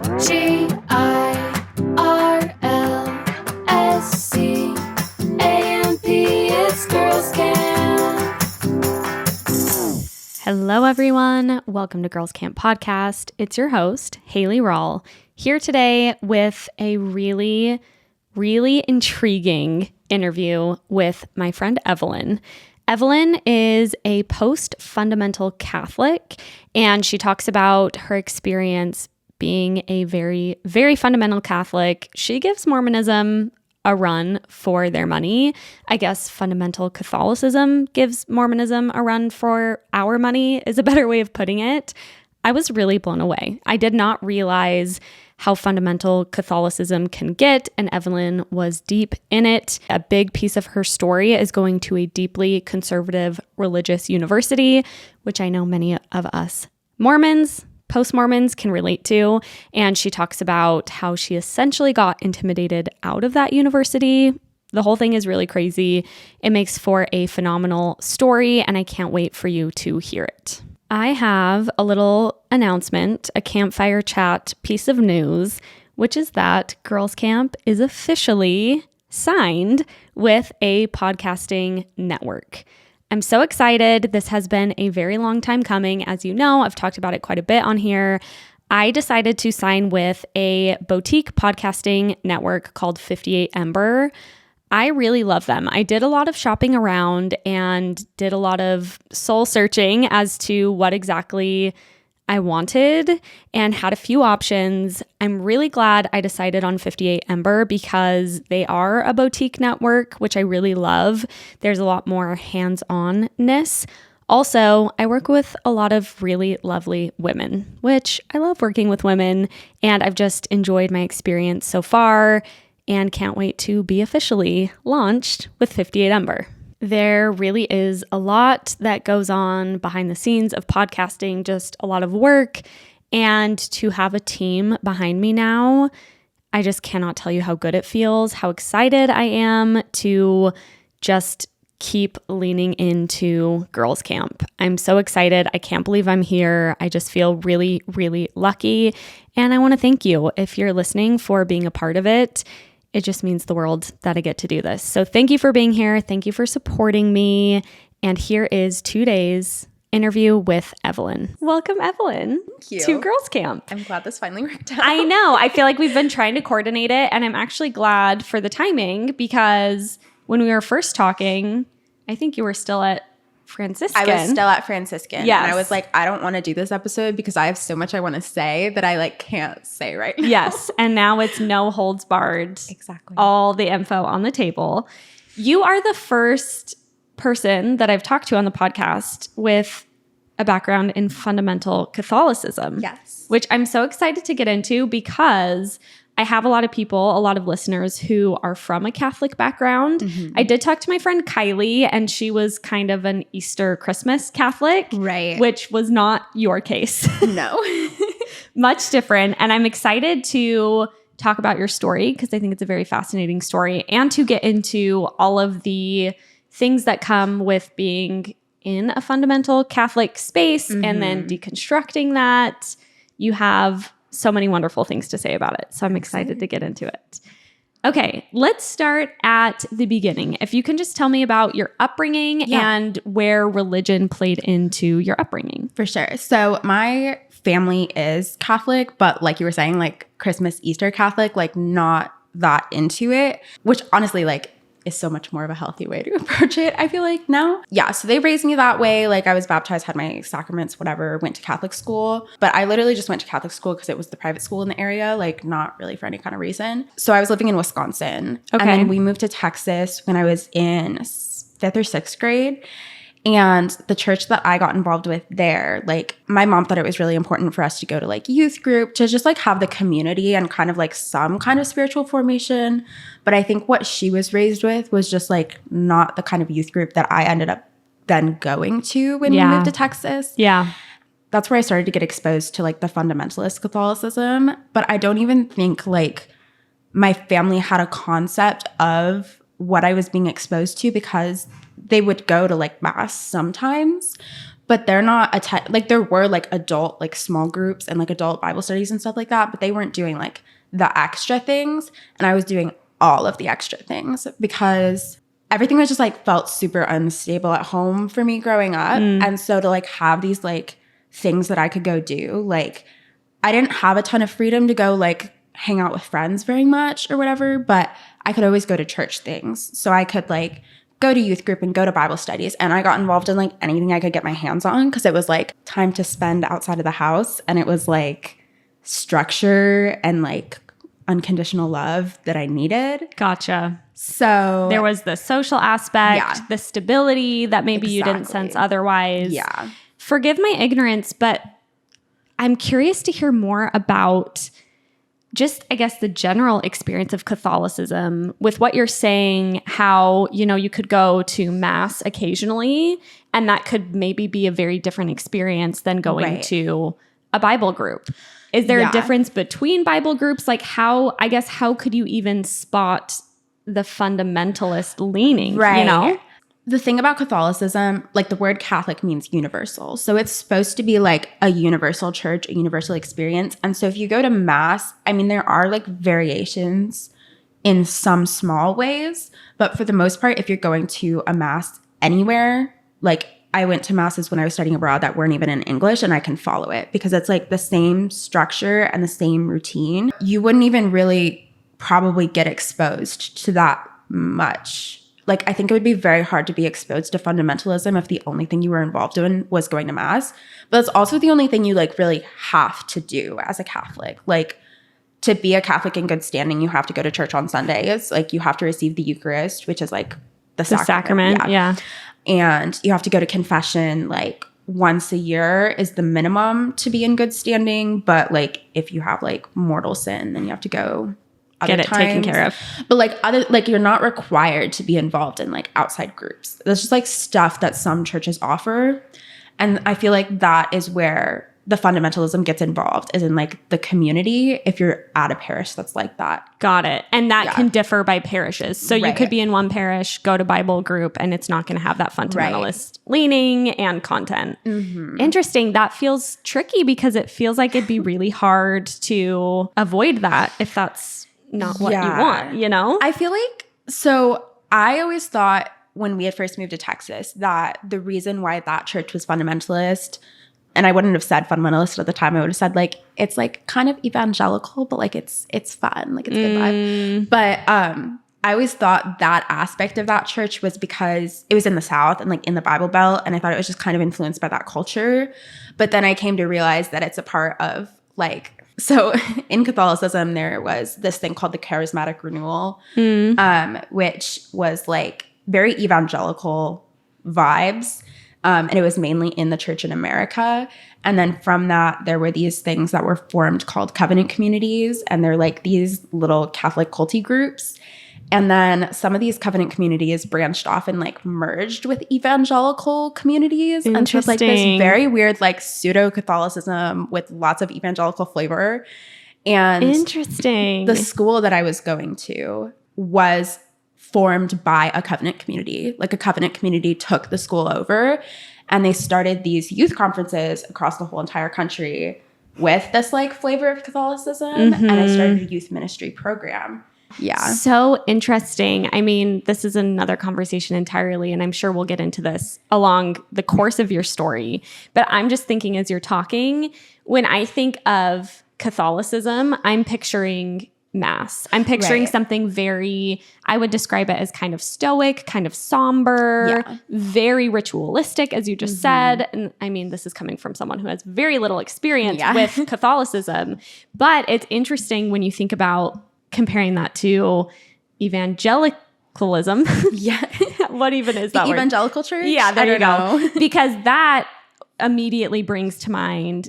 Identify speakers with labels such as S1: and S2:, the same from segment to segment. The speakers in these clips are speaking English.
S1: it's Girls Camp. Hello, everyone. Welcome to Girls Camp Podcast. It's your host, Haley Rawl, here today with a really intriguing interview with my friend Evelyn. Evelyn is a post-fundamental Catholic, and she talks about her experience being a very fundamental Catholic. She gives Mormonism a run for their money. I guess fundamental Catholicism gives Mormonism a run for our money is a better way of putting it. I was really blown away. I did not realize how fundamental Catholicism can get, and Evelyn was deep in it. A big piece of her story is going to a deeply conservative religious university, which I know many of us Mormons, post-Mormons can relate to. And she talks about how she essentially got intimidated out of that university. The whole thing is really crazy. It makes for a phenomenal story, and I can't wait for you to hear it. I have a little announcement, a campfire chat piece of news, which is that Girls Camp is officially signed with a podcasting network. I'm so excited. This has been a very long time coming. As you know, I've talked about it quite a bit on here. I decided to sign with a boutique podcasting network called 58 Ember. I really love them. I did a lot of shopping around and did a lot of soul searching as to what exactly I wanted and had a few options. I'm really glad I decided on 58 Ember because they are a boutique network, which I really love. There's a lot more hands-on-ness. Also, I work with a lot of really lovely women, which I love working with women, and I've just enjoyed my experience so far and can't wait to be officially launched with 58 Ember. There really is a lot that goes on behind the scenes of podcasting, just a lot of work. And to have a team behind me now, I just cannot tell you how good it feels, how excited I am to just keep leaning into Girls Camp. I'm so excited. I can't believe I'm here. I just feel really lucky. And I want to thank you if you're listening for being a part of it. It just means the world that I get to do this. So thank you for being here. Thank you for supporting me. And here is today's interview with Evelyn. Welcome, Evelyn, to Girls Camp.
S2: I'm glad this finally worked out.
S1: I know. I feel like we've been trying to coordinate it, and I'm actually glad for the timing because when we were first talking, I think you were still at Franciscan.
S2: I was still at Franciscan.
S1: Yes.
S2: And I was like, I don't want to do this episode because I have so much I want to say that I can't say right now.
S1: Yes. And now it's no holds barred.
S2: Exactly.
S1: All the info on the table. You are the first person that I've talked to on the podcast with a background in fundamental Catholicism.
S2: Yes.
S1: Which I'm so excited to get into because I have a lot of people, a lot of listeners who are from a Catholic background. Mm-hmm. I did talk to my friend Kylie, and she was kind of an Easter Christmas Catholic.
S2: Right.
S1: Which was not your case.
S2: No.
S1: Much different. And I'm excited to talk about your story because I think it's a very fascinating story, and to get into all of the things that come with being in a fundamental Catholic space and then deconstructing that. You have so many wonderful things to say about it. So I'm excited to get into it. Okay, let's start at the beginning. If you can just tell me about your upbringing and where religion played into your upbringing.
S2: For sure. So my family is Catholic, but like you were saying, Christmas, Easter Catholic, not that into it, which honestly, is so much more of a healthy way to approach it, I feel like now. Yeah, so they raised me that way. I was baptized, had my sacraments, whatever, went to Catholic school. But I literally just went to Catholic school because it was the private school in the area, not really for any kind of reason. So I was living in Wisconsin.
S1: Okay.
S2: And then we moved to Texas when I was in 5th or 6th grade. And the church that I got involved with there, my mom thought it was really important for us to go to youth group to just have the community and kind of some kind of spiritual formation. But I think what she was raised with was just not the kind of youth group that I ended up then going to when we moved to Texas.
S1: Yeah.
S2: That's where I started to get exposed to the fundamentalist Catholicism. But I don't even think my family had a concept of what I was being exposed to because they would go to mass sometimes, but they're not like there were like adult like small groups and like adult Bible studies and stuff like that, but they weren't doing like the extra things, and I was doing all of the extra things because everything was just like felt super unstable at home for me growing up. And so to like have these like things that I could go do, like I didn't have a ton of freedom to go like hang out with friends very much or whatever, but I could always go to church things. So I could like go to youth group and go to Bible studies. And I got involved in like anything I could get my hands on because it was like time to spend outside of the house. And it was like structure and like unconditional love that I needed.
S1: Gotcha.
S2: So
S1: there was the social aspect, the stability that maybe you didn't sense otherwise.
S2: Yeah.
S1: Forgive my ignorance, but I'm curious to hear more about just, I guess, the general experience of Catholicism with what you're saying, how, you know, you could go to mass occasionally, and that could maybe be a very different experience than going to a Bible group. Is there a difference between Bible groups? Like how could you even spot the fundamentalist leaning, you know?
S2: The thing about Catholicism, like the word Catholic means universal. So it's supposed to be like a universal church, a universal experience. And so if you go to mass, I mean, there are like variations in some small ways, but for the most part, if you're going to a mass anywhere, like I went to masses when I was studying abroad that weren't even in English, and I can follow it because it's like the same structure and the same routine. You wouldn't even really probably get exposed to that much. Like, I think it would be very hard to be exposed to fundamentalism if the only thing you were involved in was going to mass. But it's also the only thing you like really have to do as a Catholic. Like, to be a Catholic in good standing, you have to go to church on Sundays. Like, you have to receive the Eucharist, which is like the sacrament.
S1: Yeah.
S2: And you have to go to confession like once a year is the minimum to be in good standing. But like, if you have like mortal sin, then you have to go
S1: get it taken care of.
S2: But like you're not required to be involved in like outside groups. That's just like stuff that some churches offer. And I feel like that is where the fundamentalism gets involved, is in like the community, if you're at a parish that's like that.
S1: Got it. And that can differ by parishes. So you could be in one parish, go to Bible group, and it's not going to have that fundamentalist leaning and content. Interesting. That feels tricky because it feels like it'd be really hard to avoid that if that's not what you want, you know?
S2: I feel like, so I always thought when we had first moved to Texas that the reason why that church was fundamentalist, and I wouldn't have said fundamentalist at the time, I would have said like, it's like kind of evangelical, but like it's fun, like it's a good vibe. But I always thought that aspect of that church was because it was in the South and like in the Bible Belt, and I thought it was just kind of influenced by that culture. But then I came to realize that it's a part of like, so in Catholicism, there was this thing called the Charismatic renewal, which was like very evangelical vibes. And it was mainly in the church in America. And then from that, there were these things that were formed called covenant communities. And they're like these little Catholic culty groups. And then some of these covenant communities branched off and like merged with evangelical communities. And so it's like this very weird like pseudo-Catholicism with lots of evangelical flavor. And the school that I was going to was formed by a covenant community. Like a covenant community took the school over, and they started these youth conferences across the whole entire country with this like flavor of Catholicism. And I started a youth ministry program. Yeah.
S1: So interesting. I mean, this is another conversation entirely, and I'm sure we'll get into this along the course of your story. But I'm just thinking as you're talking, when I think of Catholicism, I'm picturing mass. I'm picturing something very, I would describe it as kind of stoic, kind of somber, very ritualistic, as you just said. And I mean, this is coming from someone who has very little experience with Catholicism. But it's interesting when you think about comparing that to evangelicalism. What even is that
S2: the
S1: word?
S2: Evangelical church?
S1: Yeah, there you go. Because that immediately brings to mind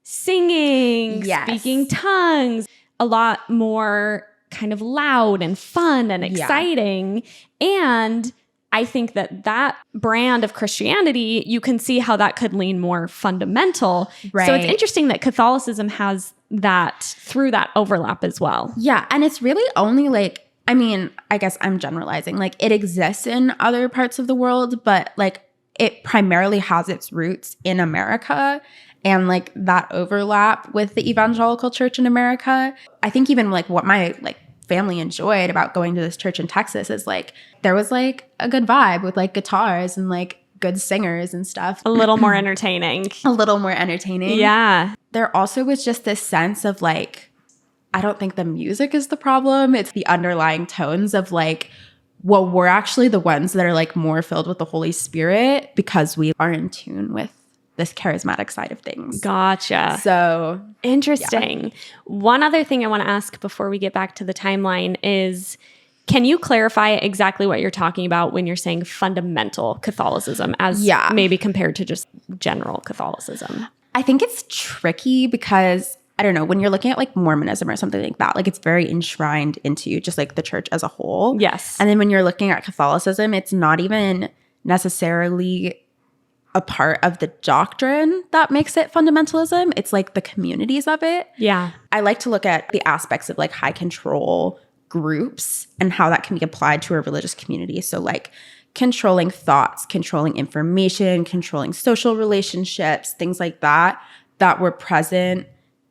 S1: singing, speaking tongues, a lot more kind of loud and fun and exciting. And I think that that brand of Christianity, you can see how that could lean more fundamental. So it's interesting that Catholicism has that through that overlap as well.
S2: Yeah. And it's really only like, I mean, I guess I'm generalizing. Like it exists in other parts of the world, but like it primarily has its roots in America and like that overlap with the evangelical church in America. I think even like what my like family enjoyed about going to this church in Texas is like there was like a good vibe with like guitars and like good singers and stuff.
S1: A little more entertaining.
S2: A little more entertaining.
S1: Yeah.
S2: There also was just this sense of like, I don't think the music is the problem. It's the underlying tones of like, well, we're actually the ones that are like more filled with the Holy Spirit because we are in tune with this charismatic side of things.
S1: Gotcha.
S2: So
S1: interesting. Yeah. One other thing I want to ask before we get back to the timeline is, can you clarify exactly what you're talking about when you're saying fundamental Catholicism as maybe compared to just general Catholicism?
S2: I think it's tricky because, I don't know, when you're looking at like Mormonism or something like that, like it's very enshrined into just like the church as a whole.
S1: Yes.
S2: And then when you're looking at Catholicism, it's not even necessarily a part of the doctrine that makes it fundamentalism. It's like the communities of it.
S1: Yeah.
S2: I like to look at the aspects of like high control groups and how that can be applied to a religious community. So like controlling thoughts, controlling information, controlling social relationships, things like that were present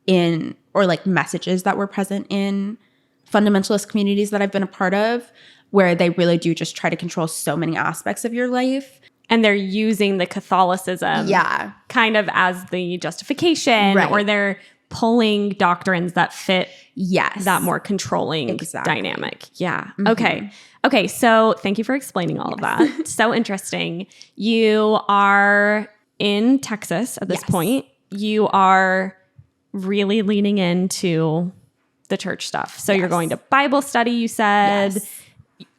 S2: in, or like messages that were present in fundamentalist communities that I've been a part of, where they really do just try to control so many aspects of your life.
S1: And they're using the Catholicism kind of as the justification, or they're pulling doctrines that fit that more controlling dynamic. Yeah. Mm-hmm. Okay. So thank you for explaining all of that. So interesting. You are in Texas at this point. You are really leaning into the church stuff. So you're going to Bible study, you said.
S2: Yes.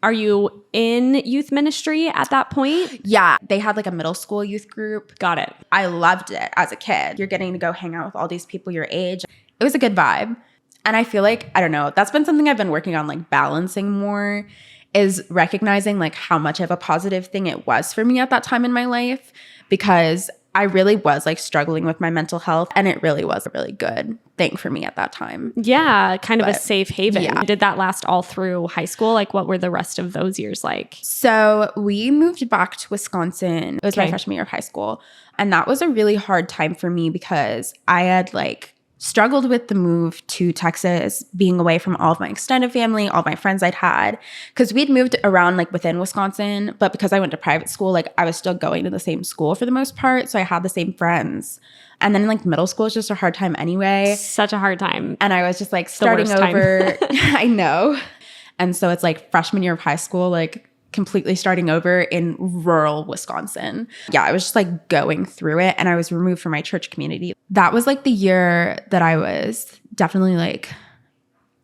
S1: Are you in youth ministry at that point?
S2: Yeah. They had like a middle school youth group.
S1: Got it.
S2: I loved it as a kid. You're getting to go hang out with all these people your age. It was a good vibe. And I feel like, I don't know, that's been something I've been working on, like balancing more, is recognizing like how much of a positive thing it was for me at that time in my life, because I really was like struggling with my mental health, and it really was a really good thing for me at that time.
S1: Yeah, kind of a safe haven. Yeah. Did that last all through high school? Like what were the rest of those years like?
S2: So we moved back to Wisconsin. It was my freshman year of high school. And that was a really hard time for me because I had like struggled with the move to Texas, being away from all of my extended family, all my friends I'd had, because we'd moved around like within Wisconsin, but because I went to private school, like I was still going to the same school for the most part, so I had the same friends. And then like middle school is just a hard time anyway.
S1: Such a hard time.
S2: And I was just like starting over. I know. And so it's like freshman year of high school, like completely starting over in rural Wisconsin. Yeah, I was just like going through it, and I was removed from my church community. That was like the year that I was definitely like,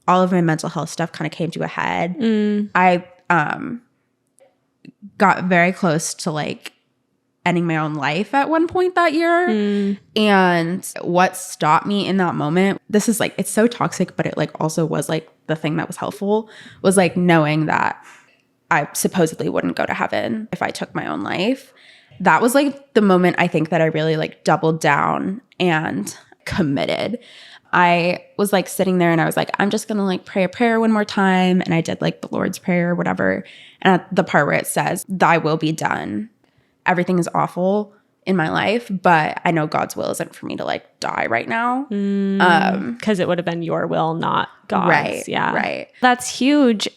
S2: all of my mental health stuff kind of came to a head. I got very close to like ending my own life at one point that year. And what stopped me in that moment, this is like, it's so toxic, but it like also was like the thing that was helpful, was like knowing that I supposedly wouldn't go to heaven if I took my own life. That was like the moment I think that I really like doubled down and committed. I was like sitting there and I was like, I'm just going to like pray a prayer one more time. And I did like the Lord's Prayer or whatever. And at the part where it says, thy will be done. Everything is awful in my life, but I know God's will isn't for me to like die right now.
S1: Because it would have been your will, not God's.
S2: Right.
S1: Yeah.
S2: Right.
S1: That's huge.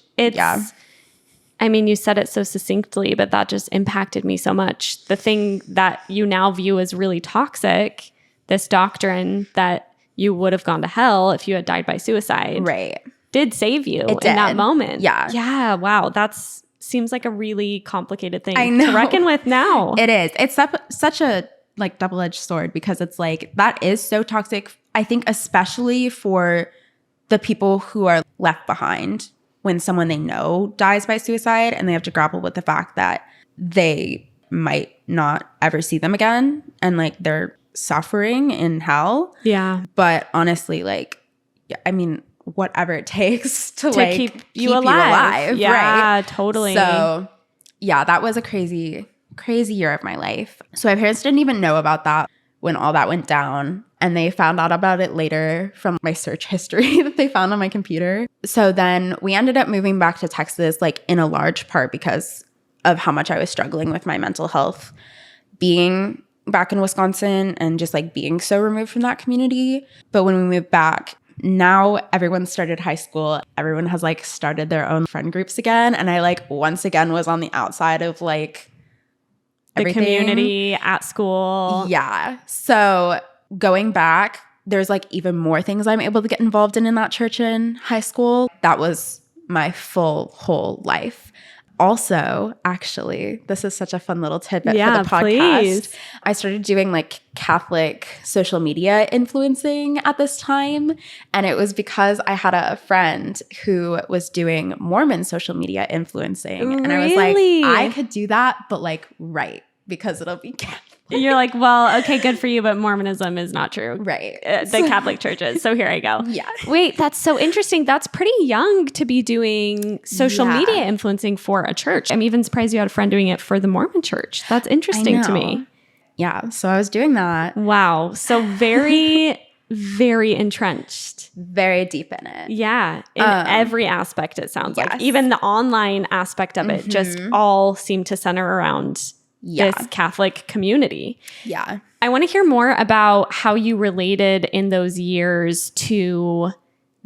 S1: I mean, you said it so succinctly, but that just impacted me so much. The thing that you now view as really toxic, this doctrine that you would have gone to hell if you had died by suicide, did save you in that moment.
S2: Yeah.
S1: Yeah. Wow. That's seems like a really complicated thing to reckon with now.
S2: It is. It's such a like double-edged sword, because it's like that is so toxic. I think especially for the people who are left behind when someone they know dies by suicide, and they have to grapple with the fact that they might not ever see them again, and like they're suffering in hell.
S1: Yeah.
S2: But honestly, like, I mean, whatever it takes to like
S1: keep you alive. Yeah, right? Totally.
S2: So yeah, that was a crazy year of my life. So my parents didn't even know about that when all that went down. And they found out about it later from my search history that they found on my computer. So then we ended up moving back to Texas, like in a large part because of how much I was struggling with my mental health being back in Wisconsin and just like being so removed from that community. But when we moved back, now everyone started high school. Everyone has like started their own friend groups again. And I like once again was on the outside of like everything.
S1: The community at school.
S2: Yeah. So going back, there's like even more things I'm able to get involved in that church in high school. That was my full whole life. Also, actually, this is such a fun little tidbit for the podcast.
S1: Please.
S2: I started doing like Catholic social media influencing at this time. And it was because I had a friend who was doing Mormon social media influencing. And I was like, I could do that, but like right, because it'll be Catholic.
S1: You're like, well, okay, good for you, but Mormonism is not true.
S2: Right.
S1: The Catholic churches. So here I go.
S2: Yeah.
S1: Wait, that's so interesting. That's pretty young to be doing social media influencing for a church. I'm even surprised you had a friend doing it for the Mormon church. That's interesting to me.
S2: Yeah. So I was doing that.
S1: Wow. So very, very entrenched.
S2: Very deep in it.
S1: Yeah. In every aspect, it sounds like. Even the online aspect of it just all seemed to center around this Catholic community.
S2: Yeah.
S1: I want to hear more about how you related in those years to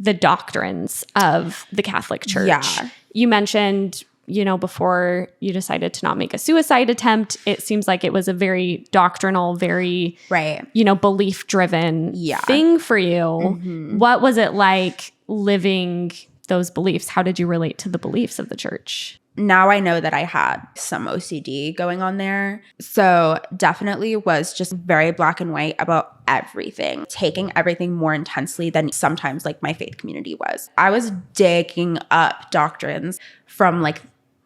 S1: the doctrines of the Catholic Church.
S2: Yeah.
S1: You mentioned, before you decided to not make a suicide attempt, it seems like it was a very doctrinal, very, belief-driven thing for you. Mm-hmm. What was it like living those beliefs? How did you relate to the beliefs of the church?
S2: Now I know that I had some OCD going on there. So definitely was just very black and white about everything, taking everything more intensely than sometimes like my faith community was. I was digging up doctrines from like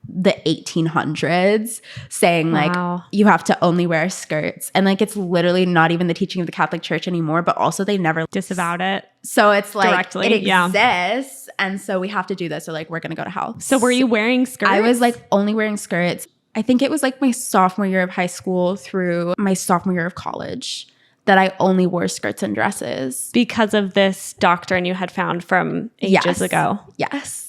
S2: the 1800s saying like you have to only wear skirts, and like it's literally not even the teaching of the Catholic Church anymore, but also they never
S1: disavowed it.
S2: So it's like
S1: directly,
S2: it exists, and so we have to do this or like we're gonna go to hell.
S1: So were you wearing skirts?
S2: I was like only wearing skirts. I think it was like my sophomore year of high school through my sophomore year of college that I only wore skirts and dresses.
S1: Because of this doctrine you had found from ages ago.
S2: Yes.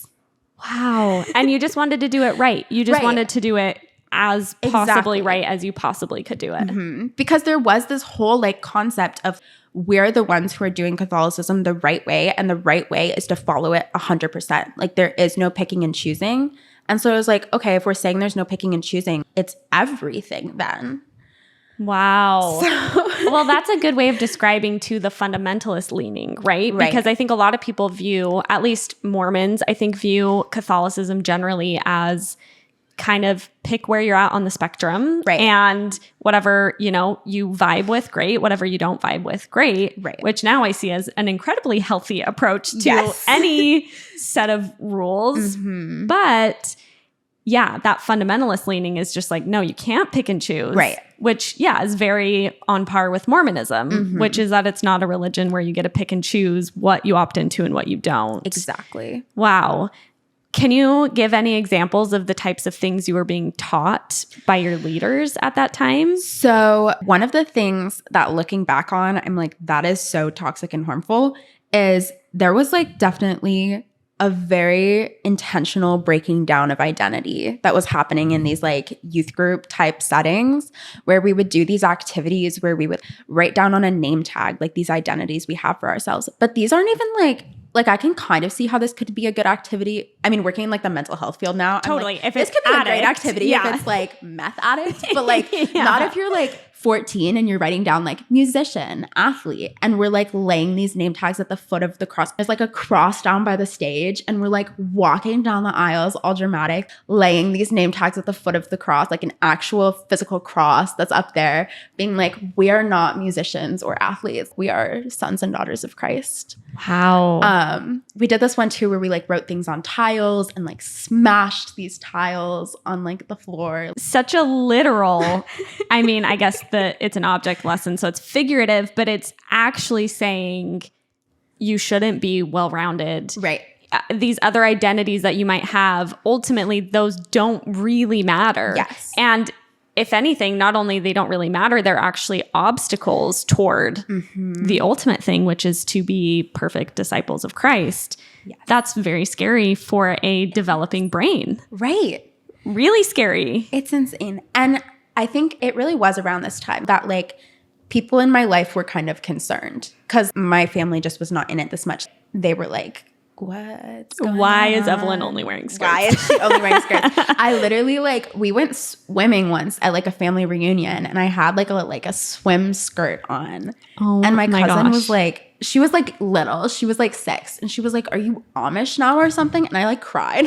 S1: Wow. And you just wanted to do it right. You just wanted to do it as possibly right as you possibly could do it.
S2: Mm-hmm. Because there was this whole like concept of we're the ones who are doing Catholicism the right way, and the right way is to follow it 100%. Like there is no picking and choosing. And so I was like, okay, if we're saying there's no picking and choosing, it's everything then.
S1: Wow. Well, that's a good way of describing to the fundamentalist leaning, right? Because I think a lot of people view, at least Mormons, I think view Catholicism generally as kind of pick where you're at on the spectrum.
S2: Right.
S1: And whatever, you vibe with, great. Whatever you don't vibe with, great.
S2: Right.
S1: Which now I see as an incredibly healthy approach to any set of rules. Mm-hmm. But yeah, that fundamentalist leaning is just like, no, you can't pick and choose.
S2: Right.
S1: Which, is very on par with Mormonism, which is that it's not a religion where you get to pick and choose what you opt into and what you don't.
S2: Exactly.
S1: Wow. Can you give any examples of the types of things you were being taught by your leaders at that time?
S2: So one of the things that looking back on, I'm like, that is so toxic and harmful, is there was like definitely a very intentional breaking down of identity that was happening in these like youth group type settings where we would do these activities where we would write down on a name tag like these identities we have for ourselves. But these aren't even like I can kind of see how this could be a good activity. I mean, working in like the mental health field now.
S1: Totally.
S2: Like,
S1: if
S2: this
S1: it's
S2: could be
S1: addict,
S2: a great activity if it's like meth addict, but like not if you're like 14 and you're writing down like musician, athlete, and we're like laying these name tags at the foot of the cross. There's like a cross down by the stage and we're like walking down the aisles all dramatic, laying these name tags at the foot of the cross, like an actual physical cross that's up there, being like, we are not musicians or athletes. We are sons and daughters of Christ.
S1: Wow.
S2: We did this one too where we like wrote things on tiles and like smashed these tiles on like the floor.
S1: Such a literal, I mean, I guess it's an object lesson, so it's figurative, but it's actually saying you shouldn't be well-rounded.
S2: Right.
S1: These other identities that you might have, ultimately, those don't really matter.
S2: Yes.
S1: And if anything, not only they don't really matter, they're actually obstacles toward the ultimate thing, which is to be perfect disciples of Christ. Yes. That's very scary for a developing brain.
S2: Right.
S1: Really scary.
S2: It's insane. And I think it really was around this time that like people in my life were kind of concerned because my family just was not in it this much. They were like, what's going
S1: Why
S2: on?
S1: is Evelyn only wearing skirts?
S2: Why is she only wearing skirts? I literally like, we went swimming once at like a family reunion and I had like a swim skirt on.
S1: Oh,
S2: and my cousin
S1: gosh.
S2: was like, she was like little, she was like 6 and she was like, are you Amish now or something? And I like cried.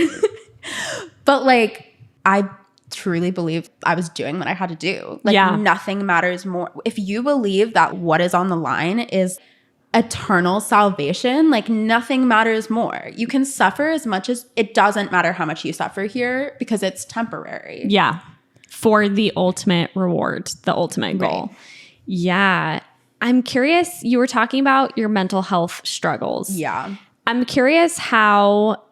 S2: But like, I truly believe I was doing what I had to do. Like nothing matters more. If you believe that what is on the line is eternal salvation, like nothing matters more. You can suffer as much as it doesn't matter how much you suffer here because it's temporary.
S1: Yeah. For the ultimate reward, the ultimate goal.
S2: Right.
S1: Yeah. I'm curious, you were talking about your mental health struggles.
S2: Yeah.
S1: I'm curious how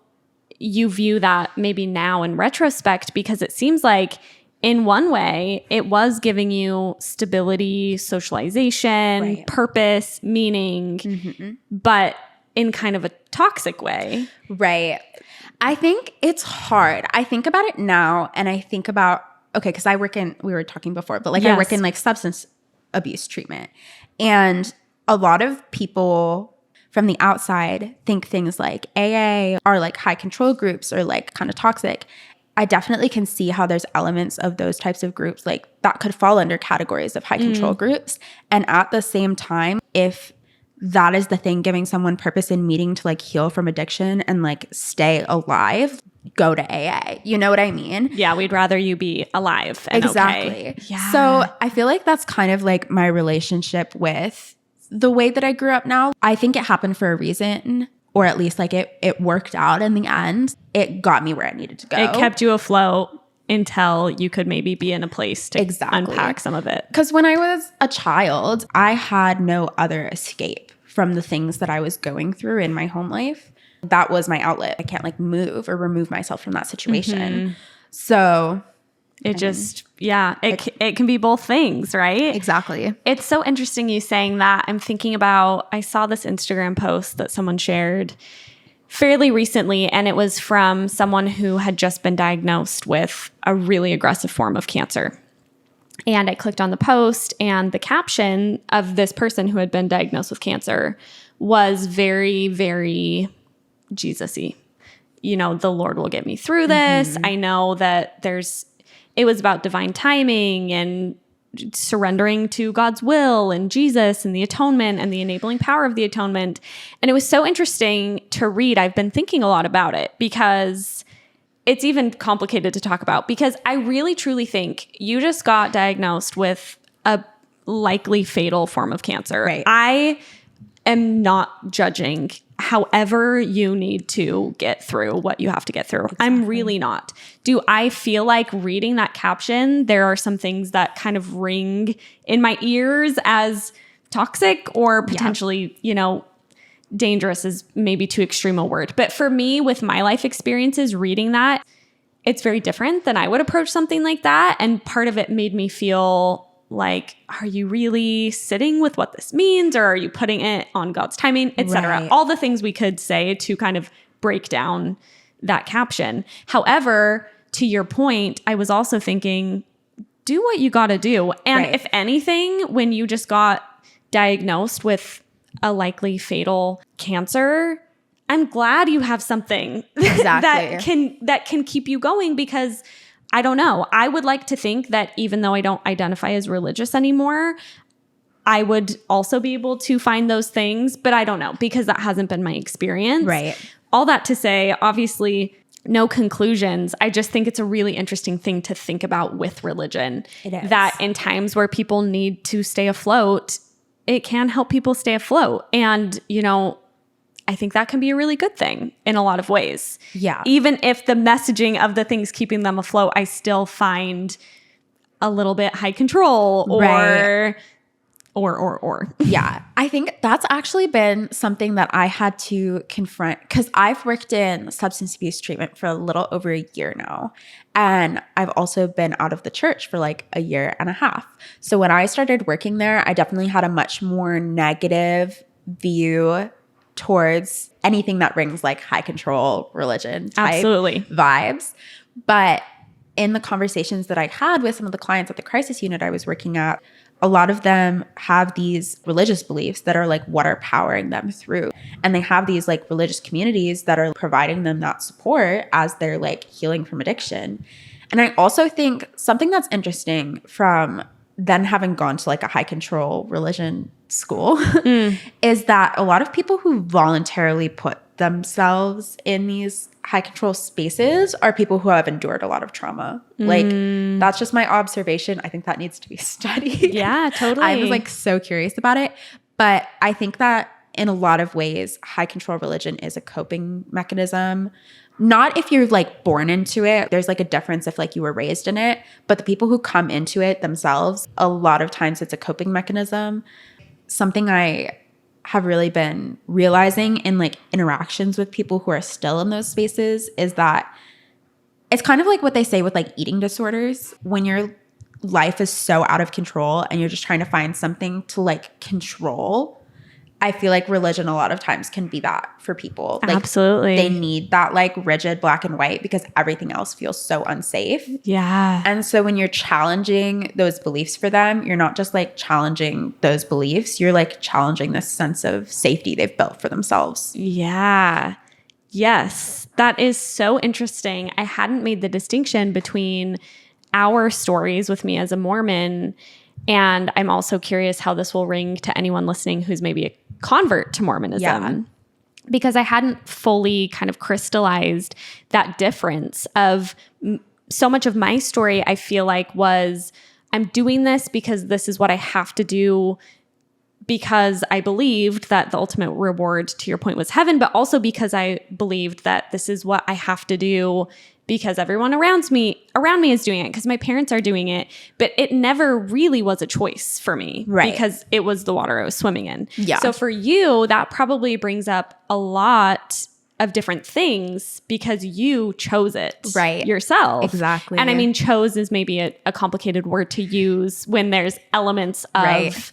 S1: you view that maybe now in retrospect, because it seems like in one way, it was giving you stability, socialization, purpose, meaning, but in kind of a toxic way.
S2: Right. I think it's hard. I think about it now and I think about, okay, because we were talking before, but like I work in like substance abuse treatment. And a lot of people from the outside think things like AA are like high control groups or like kind of toxic. I definitely can see how there's elements of those types of groups like that could fall under categories of high control groups. And at the same time, if that is the thing giving someone purpose and meaning to like heal from addiction and like stay alive, go to AA. You know what I mean?
S1: Yeah, we'd rather you be alive and
S2: exactly.
S1: Okay. Yeah.
S2: So I feel like that's kind of like my relationship with the way that I grew up now. I think it happened for a reason. Or at least like it worked out in the end. It got me where I needed to go.
S1: It kept you afloat until you could maybe be in a place to unpack some of it.
S2: Because when I was a child, I had no other escape from the things that I was going through in my home life. That was my outlet. I can't like move or remove myself from that situation. So
S1: it just, it can be both things, right?
S2: Exactly.
S1: It's so interesting you saying that. I'm thinking about, I saw this Instagram post that someone shared fairly recently, and it was from someone who had just been diagnosed with a really aggressive form of cancer. And I clicked on the post, and the caption of this person who had been diagnosed with cancer was very, very Jesus-y. You know, the Lord will get me through this. I know that it was about divine timing and surrendering to God's will and Jesus and the atonement and the enabling power of the atonement. And it was so interesting to read. I've been thinking a lot about it because it's even complicated to talk about, because I really truly think you just got diagnosed with a likely fatal form of cancer.
S2: Right.
S1: I am not judging however you need to get through what you have to get through. Exactly. I'm really not. Do I feel like reading that caption, there are some things that kind of ring in my ears as toxic or potentially, dangerous is maybe too extreme a word. But for me, with my life experiences, reading that, it's very different than I would approach something like that. And part of it made me feel like, are you really sitting with what this means, or are you putting it on God's timing, etc.?
S2: Right.
S1: All the things we could say to kind of break down that caption. However, to your point, I was also thinking, do what you got to do. And if anything, when you just got diagnosed with a likely fatal cancer, I'm glad you have something that can keep you going, because I don't know. I would like to think that even though I don't identify as religious anymore, I would also be able to find those things, but I don't know, because that hasn't been my experience.
S2: Right.
S1: All that to say, obviously, no conclusions. I just think it's a really interesting thing to think about with religion.
S2: It is.
S1: That in times where people need to stay afloat, it can help people stay afloat. And, I think that can be a really good thing in a lot of ways.
S2: Yeah.
S1: Even if the messaging of the things keeping them afloat, I still find a little bit high control or.
S2: Yeah. I think that's actually been something that I had to confront, because I've worked in substance abuse treatment for a little over a year now. And I've also been out of the church for like a year and a half. So when I started working there, I definitely had a much more negative view towards anything that rings like high control religion type
S1: Absolutely.
S2: vibes. But in the conversations that I had with some of the clients at the crisis unit I was working at, a lot of them have these religious beliefs that are like what are powering them through. And they have these like religious communities that are providing them that support as they're like healing from addiction. And I also think something that's interesting from then having gone to like a high control religion school is that a lot of people who voluntarily put themselves in these high control spaces are people who have endured a lot of trauma. Like that's just my observation. I think that needs to be studied.
S1: Yeah, totally.
S2: I was like so curious about it. But I think that in a lot of ways, high control religion is a coping mechanism. Not if you're like born into it. There's like a difference if like you were raised in it. But the people who come into it themselves, a lot of times it's a coping mechanism. Something I have really been realizing in like interactions with people who are still in those spaces is that it's kind of like what they say with like eating disorders. When your life is so out of control and you're just trying to find something to like control, I feel like religion a lot of times can be that for people. Like,
S1: absolutely.
S2: They need that like rigid black and white because everything else feels so unsafe.
S1: Yeah.
S2: And so when you're challenging those beliefs for them, you're not just like challenging those beliefs, you're like challenging this sense of safety they've built for themselves.
S1: Yeah. Yes. That is so interesting. I hadn't made the distinction between our stories with me as a Mormon, and I'm also curious how this will ring to anyone listening who's maybe a convert to Mormonism.
S2: Yeah.
S1: Because I hadn't fully kind of crystallized that difference of so much of my story, I feel like was I'm doing this because this is what I have to do because I believed that the ultimate reward, to your point, was heaven, but also because I believed that this is what I have to do because everyone around me is doing it, because my parents are doing it, but it never really was a choice for me,
S2: right?
S1: Because it was the water I was swimming in.
S2: Yeah.
S1: So for you, that probably brings up a lot of different things because you chose it
S2: right
S1: yourself.
S2: Exactly.
S1: And I mean, chose is maybe a complicated word to use when there's elements of,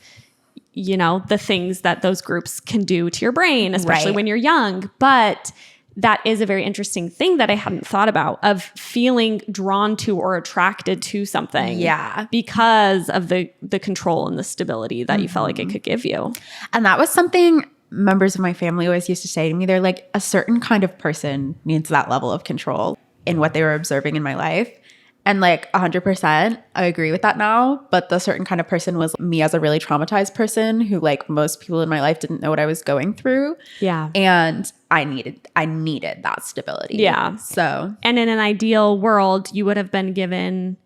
S1: you know, the things that those groups can do to your brain, especially when you're young. But that is a very interesting thing that I hadn't thought about, of feeling drawn to or attracted to something.
S2: Yeah.
S1: Because of the control and the stability that you felt like it could give you.
S2: And that was something members of my family always used to say to me. They're like, a certain kind of person needs that level of control in what they were observing in my life. And like 100%, I agree with that now. But the certain kind of person was me as a really traumatized person who like most people in my life didn't know what I was going through.
S1: Yeah.
S2: And I needed that stability.
S1: Yeah.
S2: So.
S1: And in an ideal world, you would have been given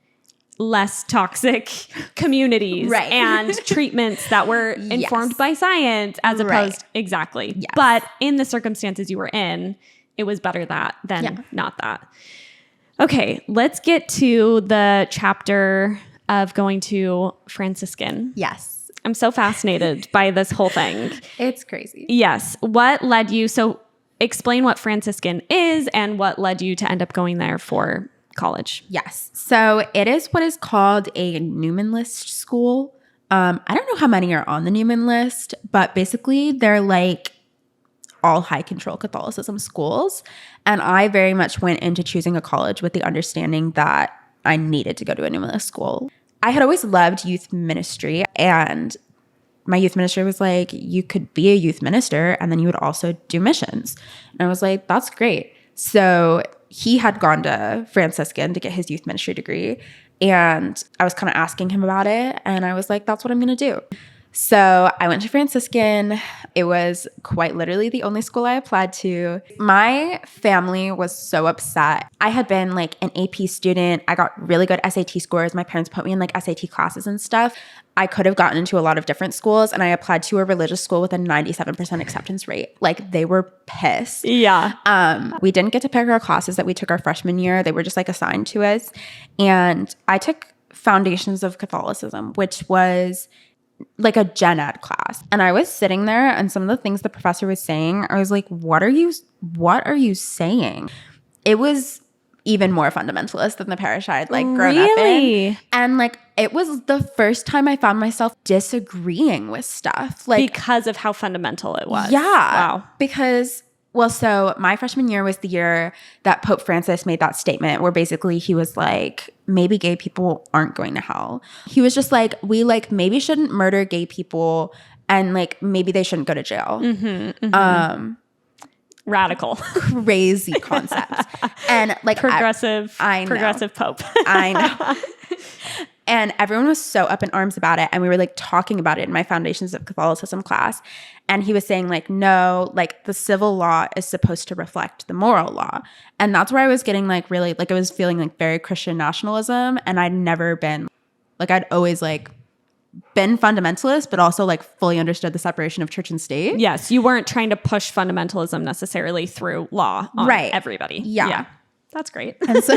S1: less toxic communities and treatments that were informed by science as opposed exactly. Yes. But in the circumstances you were in, it was better that than not that. Okay, let's get to the chapter of going to Franciscan.
S2: Yes.
S1: I'm so fascinated by this whole thing.
S2: It's crazy.
S1: Yes. What led you? So explain what Franciscan is and what led you to end up going there for college.
S2: Yes. So it is what is called a Newman List school. I don't know how many are on the Newman List, but basically they're like all high control Catholicism schools. And I very much went into choosing a college with the understanding that I needed to go to a Newman List school. I had always loved youth ministry, and my youth minister was like, you could be a youth minister and then you would also do missions. And I was like, that's great. So he had gone to Franciscan to get his youth ministry degree, and I was kind of asking him about it, and I was like, that's what I'm going to do. So I went to Franciscan. It was quite literally the only school I applied to. My family was so upset. I had been like an AP student. I got really good SAT scores. My parents put me in like SAT classes and stuff. I could have gotten into a lot of different schools, and I applied to a religious school with a 97% acceptance rate. Like, they were pissed.
S1: Yeah.
S2: We didn't get to pick our classes that we took our freshman year. They were just like assigned to us. And I took Foundations of Catholicism, which was like a gen ed class. And I was sitting there, and some of the things the professor was saying, I was like, what are you saying? It was even more fundamentalist than the parish I had like grown up in. And like, it was the first time I found myself disagreeing with stuff. Like,
S1: because of how fundamental it was.
S2: Yeah.
S1: Wow.
S2: Because Well, so my freshman year was the year that Pope Francis made that statement where basically he was like, maybe gay people aren't going to hell. He was just like, we like maybe shouldn't murder gay people and like maybe they shouldn't go to jail.
S1: Radical.
S2: Crazy concepts. And like
S1: progressive Pope.
S2: I know. And everyone was so up in arms about it. And we were like talking about it in my Foundations of Catholicism class. And he was saying like, no, like the civil law is supposed to reflect the moral law. And that's where I was getting like really, like I was feeling like very Christian nationalism. And I'd never been, like I'd always like been fundamentalist, but also like fully understood the separation of church and state.
S1: Yes, you weren't trying to push fundamentalism necessarily through law on everybody.
S2: Yeah.
S1: That's great.
S2: And so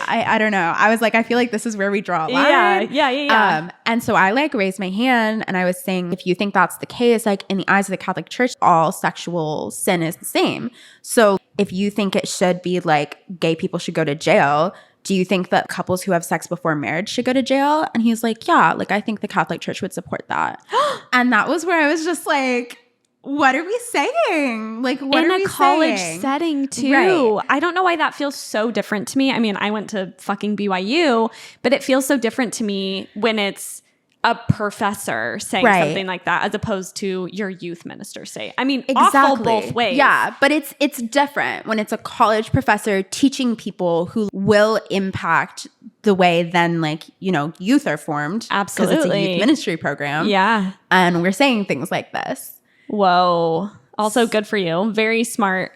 S2: I don't know. I was like, I feel like this is where we draw a line.
S1: Yeah.
S2: And so I like raised my hand and I was saying, if you think that's the case, like in the eyes of the Catholic Church, all sexual sin is the same. So if you think it should be like gay people should go to jail, do you think that couples who have sex before marriage should go to jail? And he's like, yeah, like I think the Catholic Church would support that. And that was where I was just like, what are we saying? Like, what
S1: in
S2: are we
S1: a college
S2: saying?
S1: setting too.
S2: Right.
S1: I don't know why that feels so different to me. I mean, I went to fucking BYU, but it feels so different to me when it's a professor saying something like that as opposed to your youth minister say. I mean, awful both ways.
S2: Yeah, but it's different when it's a college professor teaching people who will impact the way then like, you know, youth are formed.
S1: Absolutely.
S2: Because it's a youth ministry program.
S1: Yeah.
S2: And we're saying things like this.
S1: Whoa. Also good for you. Very smart,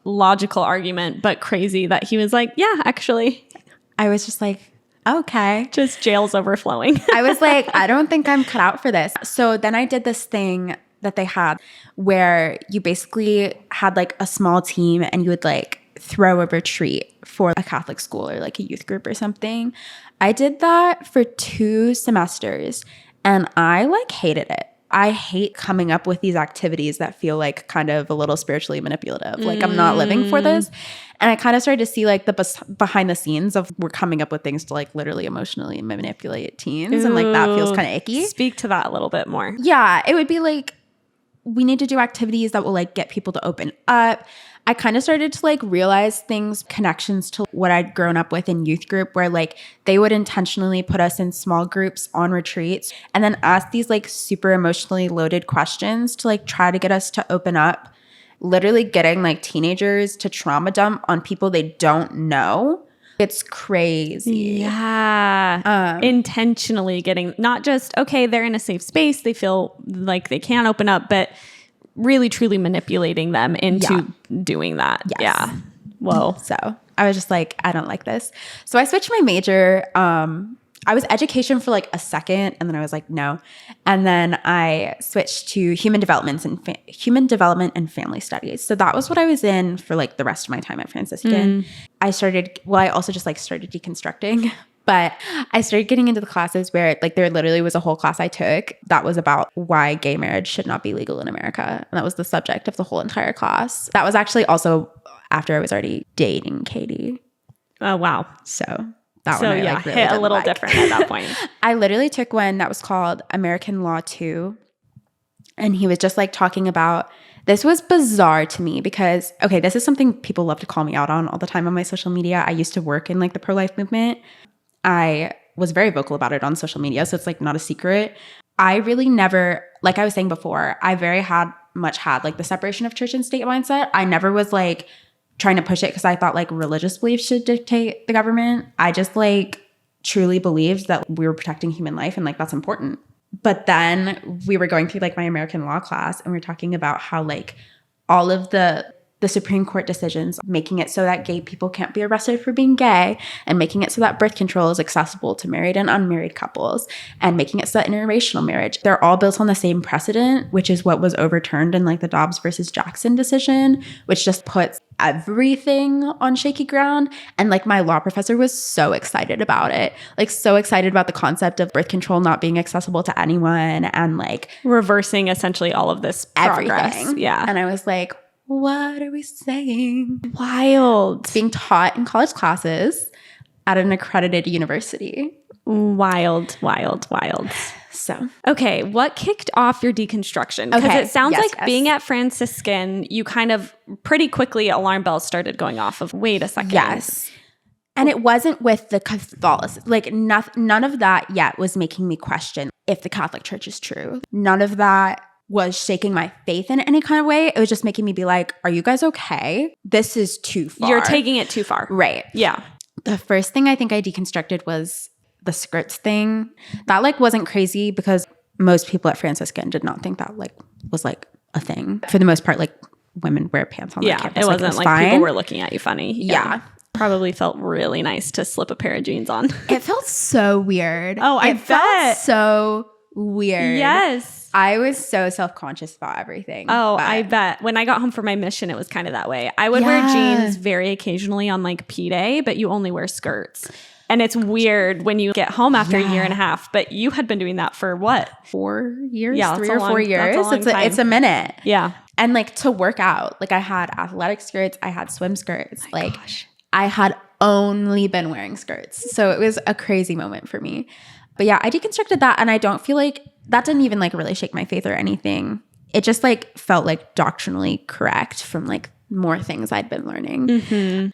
S1: logical argument, but crazy that he was like, yeah, actually.
S2: I was just like, okay.
S1: Just jails overflowing.
S2: I was like, I don't think I'm cut out for this. So then I did this thing that they had where you basically had like a small team and you would like throw a retreat for a Catholic school or like a youth group or something. I did that for 2 semesters and I like hated it. I hate coming up with these activities that feel like kind of a little spiritually manipulative. Like I'm not living for this. And I kind of started to see like the behind the scenes of we're coming up with things to like literally emotionally manipulate teens. And like that feels kind of icky.
S1: Speak to that a little bit more.
S2: Yeah. It would be like, we need to do activities that will like get people to open up. I kind of started to like realize things, connections to what I'd grown up with in youth group where like they would intentionally put us in small groups on retreats and then ask these like super emotionally loaded questions to like try to get us to open up, literally getting like teenagers to trauma dump on people they don't know. It's crazy.
S1: Yeah. Intentionally getting, not just, okay, they're in a safe space, they feel like they can open up, but really truly manipulating them into doing that.
S2: Yes.
S1: Yeah. Whoa.
S2: So I was just like, I don't like this. So I switched my major. I was education for like a second and then I was like, no. And then I switched to human development and family studies. So that was what I was in for like the rest of my time at Franciscan. I also just like started deconstructing. But I started getting into the classes where like there literally was a whole class I took that was about why gay marriage should not be legal in America. And that was the subject of the whole entire class. That was actually also after I was already dating Katie.
S1: Oh, wow.
S2: So that one I like really
S1: hit a little different at that point.
S2: I literally took one that was called American Law 2. And he was just like talking about, this was bizarre to me because, okay, this is something people love to call me out on all the time on my social media. I used to work in like the pro-life movement. I was very vocal about it on social media, so it's like not a secret. I really never, like I was saying before, I very much had like the separation of church and state mindset. I never was like trying to push it because I thought like religious beliefs should dictate the government. I just like truly believed that we were protecting human life and like that's important. But then we were going through like my American law class and we were talking about how like all of the Supreme Court decisions, making it so that gay people can't be arrested for being gay and making it so that birth control is accessible to married and unmarried couples and making it so that interracial marriage, they're all built on the same precedent, which is what was overturned in like the Dobbs versus Jackson decision, which just puts everything on shaky ground. And like my law professor was so excited about it, like so excited about the concept of birth control not being accessible to anyone and like
S1: reversing essentially all of this progress.
S2: Everything.
S1: Yeah.
S2: And I was like, what are we saying?
S1: Wild.
S2: It's being taught in college classes at an accredited university.
S1: Wild.
S2: So,
S1: Okay, what kicked off your deconstruction? Because
S2: Okay,
S1: it sounds
S2: yes,
S1: like
S2: yes.
S1: being at Franciscan, you kind of pretty quickly alarm bells started going off of, wait a second.
S2: yes. And it wasn't with the Catholicism. Like, none of that yet was making me question if the Catholic Church is true. None of that was shaking my faith in any kind of way. It was just making me be like, are you guys okay? This is too far.
S1: You're taking it too far.
S2: Right.
S1: Yeah.
S2: The first thing I think I deconstructed was the skirts thing. That like wasn't crazy because most people at Franciscan did not think that like was like a thing. For the most part, like women wear pants on their campus.
S1: It wasn't like
S2: fine.
S1: people were looking at you funny.
S2: Yeah.
S1: Probably felt really nice to slip a pair of jeans on.
S2: It felt so weird.
S1: Oh, I
S2: it
S1: bet.
S2: felt so weird.
S1: Yes.
S2: I was so self-conscious about everything.
S1: Oh,
S2: but-
S1: I bet. When I got home from my mission, it was kind of that way. I would wear jeans very occasionally on like P Day, but you only wear skirts. And it's weird when you get home after a year and a half, but you had been doing that for what?
S2: 4 years?
S1: Yeah,
S2: 3 or 4 years. It's a minute.
S1: Yeah.
S2: And like to work out, like I had athletic skirts, I had swim skirts.
S1: Gosh.
S2: I had only been wearing skirts. So it was a crazy moment for me. But yeah, I deconstructed that and I don't feel like that didn't even like really shake my faith or anything. It just like felt like doctrinally correct from like more things I'd been learning.
S1: Mm-hmm.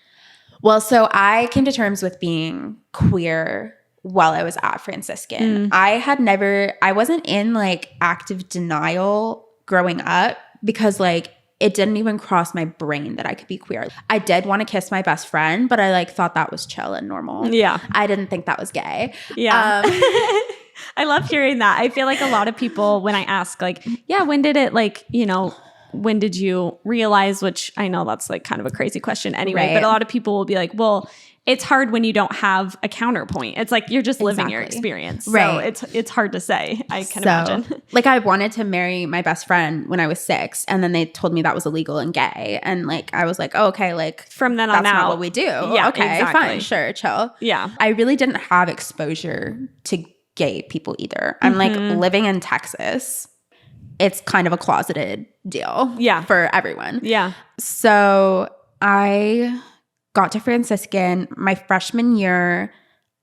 S2: Well, so I came to terms with being queer while I was at Franciscan. I wasn't in like active denial growing up because like it didn't even cross my brain that I could be queer. I did want to kiss my best friend, but I like thought that was chill and normal.
S1: Yeah.
S2: I didn't think that was gay.
S1: Yeah. I love hearing that. I feel like a lot of people, when I ask like, yeah, when did it like, you know, when did you realize, which I know that's like kind of a crazy question anyway,
S2: Right.
S1: but a lot of people will be like, well, it's hard when you don't have a counterpoint. It's like you're just living your experience.
S2: Right.
S1: So it's hard to say. I can imagine.
S2: Like I wanted to marry my best friend when I was 6 and then they told me that was illegal and gay. And like I was like, oh, okay, like
S1: From then on
S2: that's
S1: out.
S2: not what we do.
S1: Yeah,
S2: okay,
S1: exactly.
S2: fine, sure, chill.
S1: Yeah.
S2: I really didn't have exposure to gay people either. I'm like living in Texas. It's kind of a closeted deal for everyone.
S1: Yeah.
S2: So I got to Franciscan my freshman year.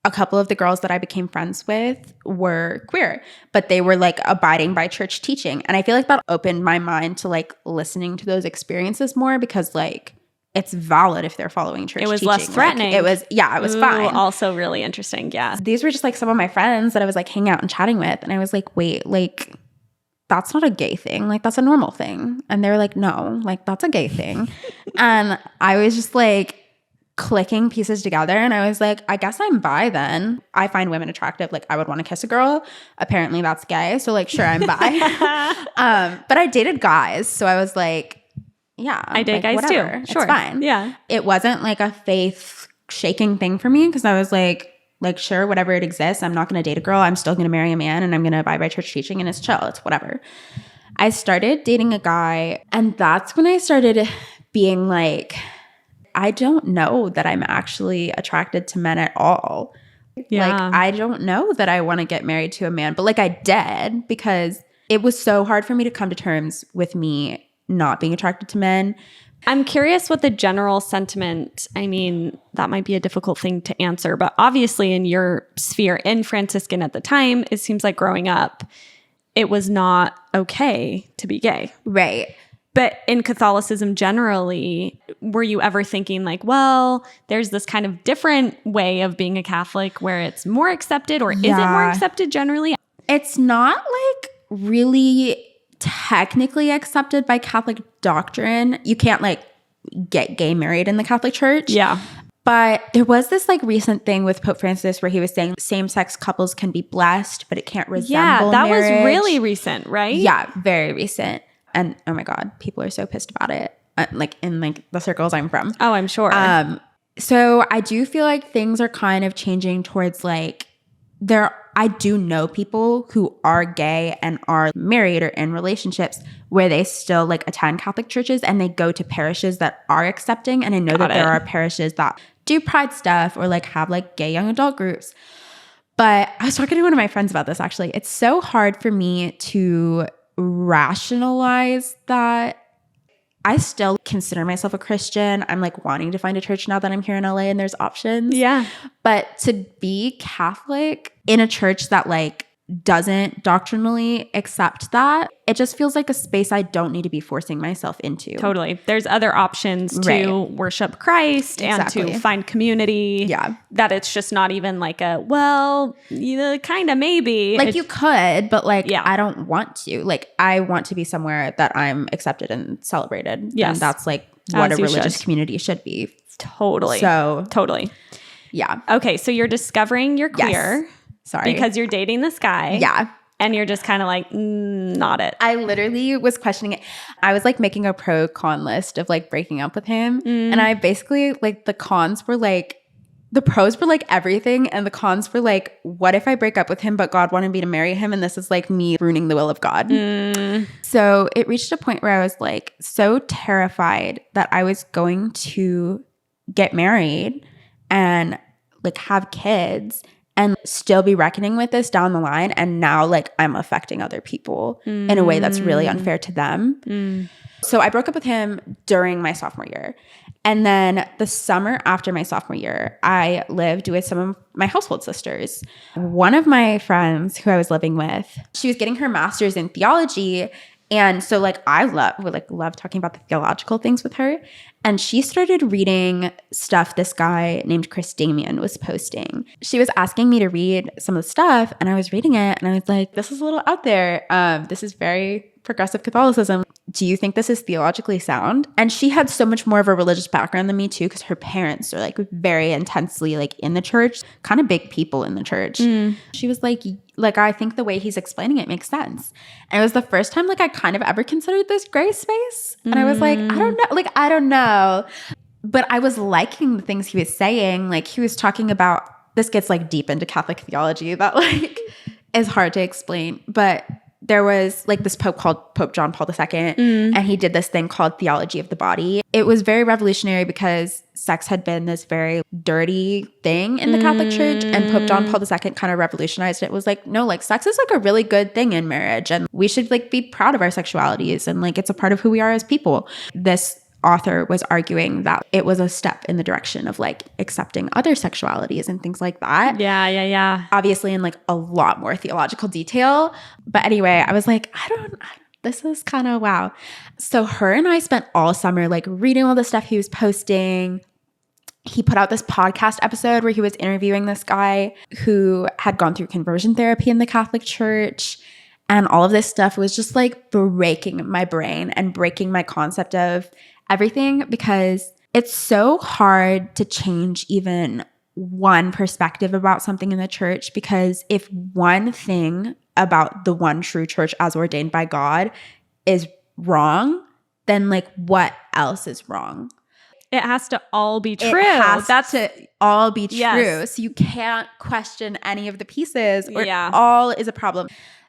S2: A couple of the girls that I became friends with were queer, but they were like abiding by church teaching. And I feel like that opened my mind to like listening to those experiences more because like it's valid if they're following church teaching.
S1: It was less threatening.
S2: Like, it was fine.
S1: Also really interesting. Yeah.
S2: These were just like some of my friends that I was like hanging out and chatting with. And I was like, wait, like that's not a gay thing. Like that's a normal thing. And they were like, no, like that's a gay thing. And I was just like clicking pieces together. And I was like, I guess I'm bi then. I find women attractive. Like I would want to kiss a girl. Apparently that's gay. So like, sure, I'm bi. But I dated guys. So I was like, yeah.
S1: I date
S2: like,
S1: guys
S2: whatever.
S1: too. Sure.
S2: It's fine.
S1: Yeah.
S2: It wasn't like a faith shaking thing for me because I was like, sure, whatever it exists, I'm not going to date a girl. I'm still going to marry a man and I'm going to abide by church teaching and it's chill. It's whatever. I started dating a guy and that's when I started being like, I don't know that I'm actually attracted to men at all.
S1: Yeah.
S2: Like, I don't know that I want to get married to a man, but like I did because it was so hard for me to come to terms with me not being attracted to men.
S1: I'm curious what the general sentiment, I mean, that might be a difficult thing to answer, but obviously in your sphere in Franciscan at the time, it seems like growing up, it was not okay to be gay.
S2: Right.
S1: But in Catholicism generally, were you ever thinking like, well, there's this kind of different way of being a Catholic where it's more accepted, or is it more accepted generally?
S2: It's not like really technically accepted by Catholic doctrine. You can't like get gay married in the Catholic Church.
S1: Yeah.
S2: But there was this like recent thing with Pope Francis where he was saying same-sex couples can be blessed, but it can't resemble
S1: that
S2: marriage.
S1: Was really recent, right?
S2: Yeah, very recent. And oh my God, people are so pissed about it. Like in like the circles I'm from.
S1: Oh, I'm sure.
S2: So I do feel like things are kind of changing towards like I do know people who are gay and are married or in relationships where they still like attend Catholic churches and they go to parishes that are accepting. And I know that there are parishes that do pride stuff or like have like gay young adult groups. But I was talking to one of my friends about this actually. It's so hard for me to rationalize that. I still consider myself a Christian. I'm like wanting to find a church now that I'm here in LA and there's options.
S1: Yeah.
S2: But to be Catholic in a church that like doesn't doctrinally accept that, it just feels like a space I don't need to be forcing myself into.
S1: Totally. There's other options to worship Christ and to find community.
S2: Yeah.
S1: That it's just not even like a, well, kind of maybe.
S2: Like you could, but like I don't want to. Like I want to be somewhere that I'm accepted and celebrated.
S1: Yes.
S2: And that's like what a religious community should be.
S1: Totally.
S2: So
S1: totally.
S2: Yeah.
S1: Okay. So you're discovering you're queer.
S2: Yes. Sorry.
S1: Because you're dating this guy.
S2: Yeah.
S1: And you're just kind of like, not it.
S2: I literally was questioning it. I was like making a pro-con list of like breaking up with him. And I basically like the cons were like, the pros were like everything. And the cons were like, what if I break up with him, but God wanted me to marry him? And this is like me ruining the will of God. So it reached a point where I was like so terrified that I was going to get married and like have kids and still be reckoning with this down the line. And now like I'm affecting other people in a way that's really unfair to them. So I broke up with him during my sophomore year. And then the summer after my sophomore year, I lived with some of my household sisters. One of my friends who I was living with, she was getting her master's in theology. And so like I love talking about the theological things with her. And she started reading stuff this guy named Chris Damian was posting. She was asking me to read some of the stuff and I was reading it and I was like, this is a little out there. This is very progressive Catholicism. Do you think this is theologically sound? And she had so much more of a religious background than me too, because her parents are like very intensely like in the church, kind of big people in the church. She was like, I think the way he's explaining it makes sense. And it was the first time like I kind of ever considered this gray space. And I was like, I don't know. But I was liking the things he was saying. Like he was talking about, this gets like deep into Catholic theology that like is hard to explain. But there was like this pope called Pope John Paul II, and he did this thing called Theology of the Body. It was very revolutionary because sex had been this very dirty thing in the Catholic Church, and Pope John Paul II kind of revolutionized it. It was like, no, like sex is like a really good thing in marriage, and we should like be proud of our sexualities, and like it's a part of who we are as people. This author was arguing that it was a step in the direction of like accepting other sexualities and things like that.
S1: Yeah.
S2: Obviously in like a lot more theological detail. But anyway, I was like, this is kind of wow. So her and I spent all summer like reading all the stuff he was posting. He put out this podcast episode where he was interviewing this guy who had gone through conversion therapy in the Catholic Church. And all of this stuff was just like breaking my brain and breaking my concept of everything, because it's so hard to change even one perspective about something in the church, because if one thing about the one true church as ordained by God is wrong, then like what else is wrong?
S1: It has to all be true.
S2: That's to all be true.
S1: Yes.
S2: So you can't question any of the pieces or it all is a problem.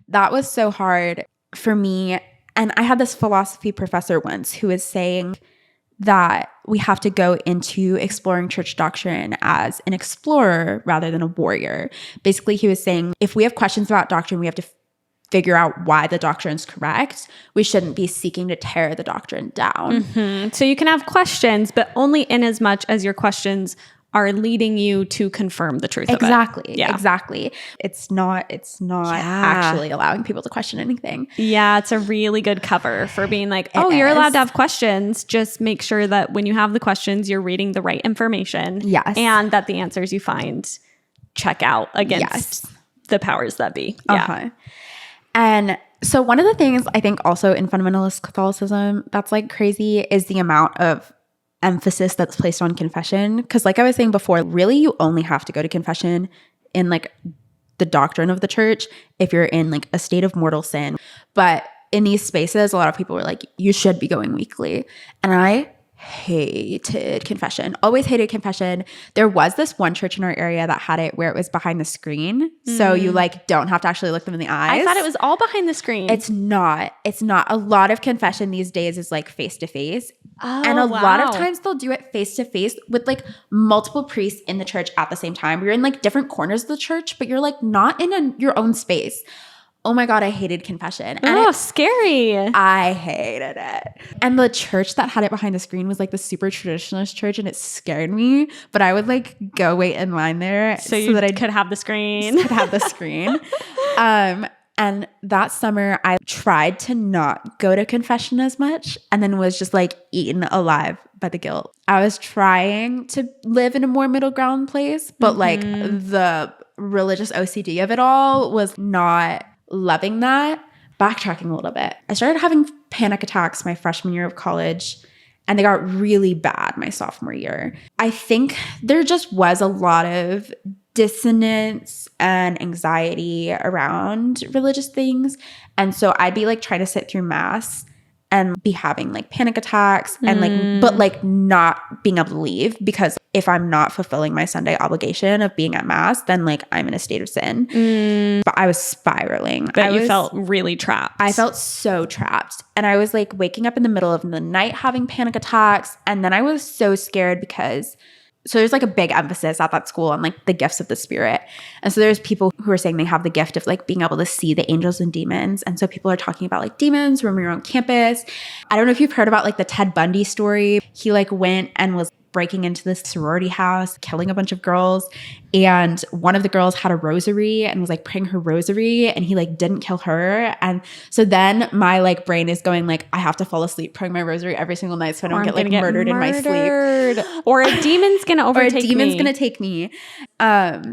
S2: That was so hard for me. And I had this philosophy professor once who was saying that we have to go into exploring church doctrine as an explorer rather than a warrior. Basically, he was saying if we have questions about doctrine, we have to figure out why the doctrine is correct. We shouldn't be seeking to tear the doctrine down.
S1: So you can have questions, but only in as much as your questions are leading you to confirm the truth of it.
S2: Exactly. It's not actually allowing people to question anything.
S1: Yeah, it's a really good cover for being like, you're allowed to have questions. Just make sure that when you have the questions, you're reading the right information.
S2: Yes.
S1: And that the answers you find check out against the powers that be. Yeah.
S2: And so one of the things I think also in fundamentalist Catholicism that's like crazy is the amount of emphasis that's placed on confession. Because like I was saying before, really you only have to go to confession in like the doctrine of the church if you're in like a state of mortal sin. But in these spaces, a lot of people were like, you should be going weekly. And I hated confession, always hated confession. There was this one church in our area that had it where it was behind the screen. So you like don't have to actually look them in the eyes.
S1: I thought it was all behind the screen.
S2: It's not. A lot of confession these days is like face to face. And a lot of times they'll do it face to face with like multiple priests in the church at the same time. You're in like different corners of the church, but you're like not in your own space. Oh my God, I hated confession. And
S1: Oh, scary.
S2: I hated it. And the church that had it behind the screen was like the super traditionalist church, and it scared me. But I would like go wait in line there
S1: so that I could have the screen.
S2: Could have the screen. And that summer I tried to not go to confession as much, and then was just like eaten alive by the guilt. I was trying to live in a more middle ground place, but like the religious OCD of it all was not loving that. Backtracking a little bit, I started having panic attacks my freshman year of college, and they got really bad my sophomore year. I think there just was a lot of dissonance and anxiety around religious things. And so I'd be like trying to sit through mass and be having like panic attacks and like, but like not being able to leave, because if I'm not fulfilling my Sunday obligation of being at mass, then like I'm in a state of sin. But I was spiraling.
S1: But you felt really trapped.
S2: I felt so trapped. And I was like waking up in the middle of the night having panic attacks. And then I was so scared because so there's like a big emphasis at that school on like the gifts of the spirit. And so there's people who are saying they have the gift of like being able to see the angels and demons. And so people are talking about like demons roaming around campus. I don't know if you've heard about like the Ted Bundy story. He like went and was breaking into this sorority house, killing a bunch of girls. And one of the girls had a rosary and was like praying her rosary, and he like didn't kill her. And so then my like brain is going like, I have to fall asleep praying my rosary every single night so I don't get like murdered in my sleep.
S1: Or a demon's going to overtake me.
S2: Or a demon's going to take me.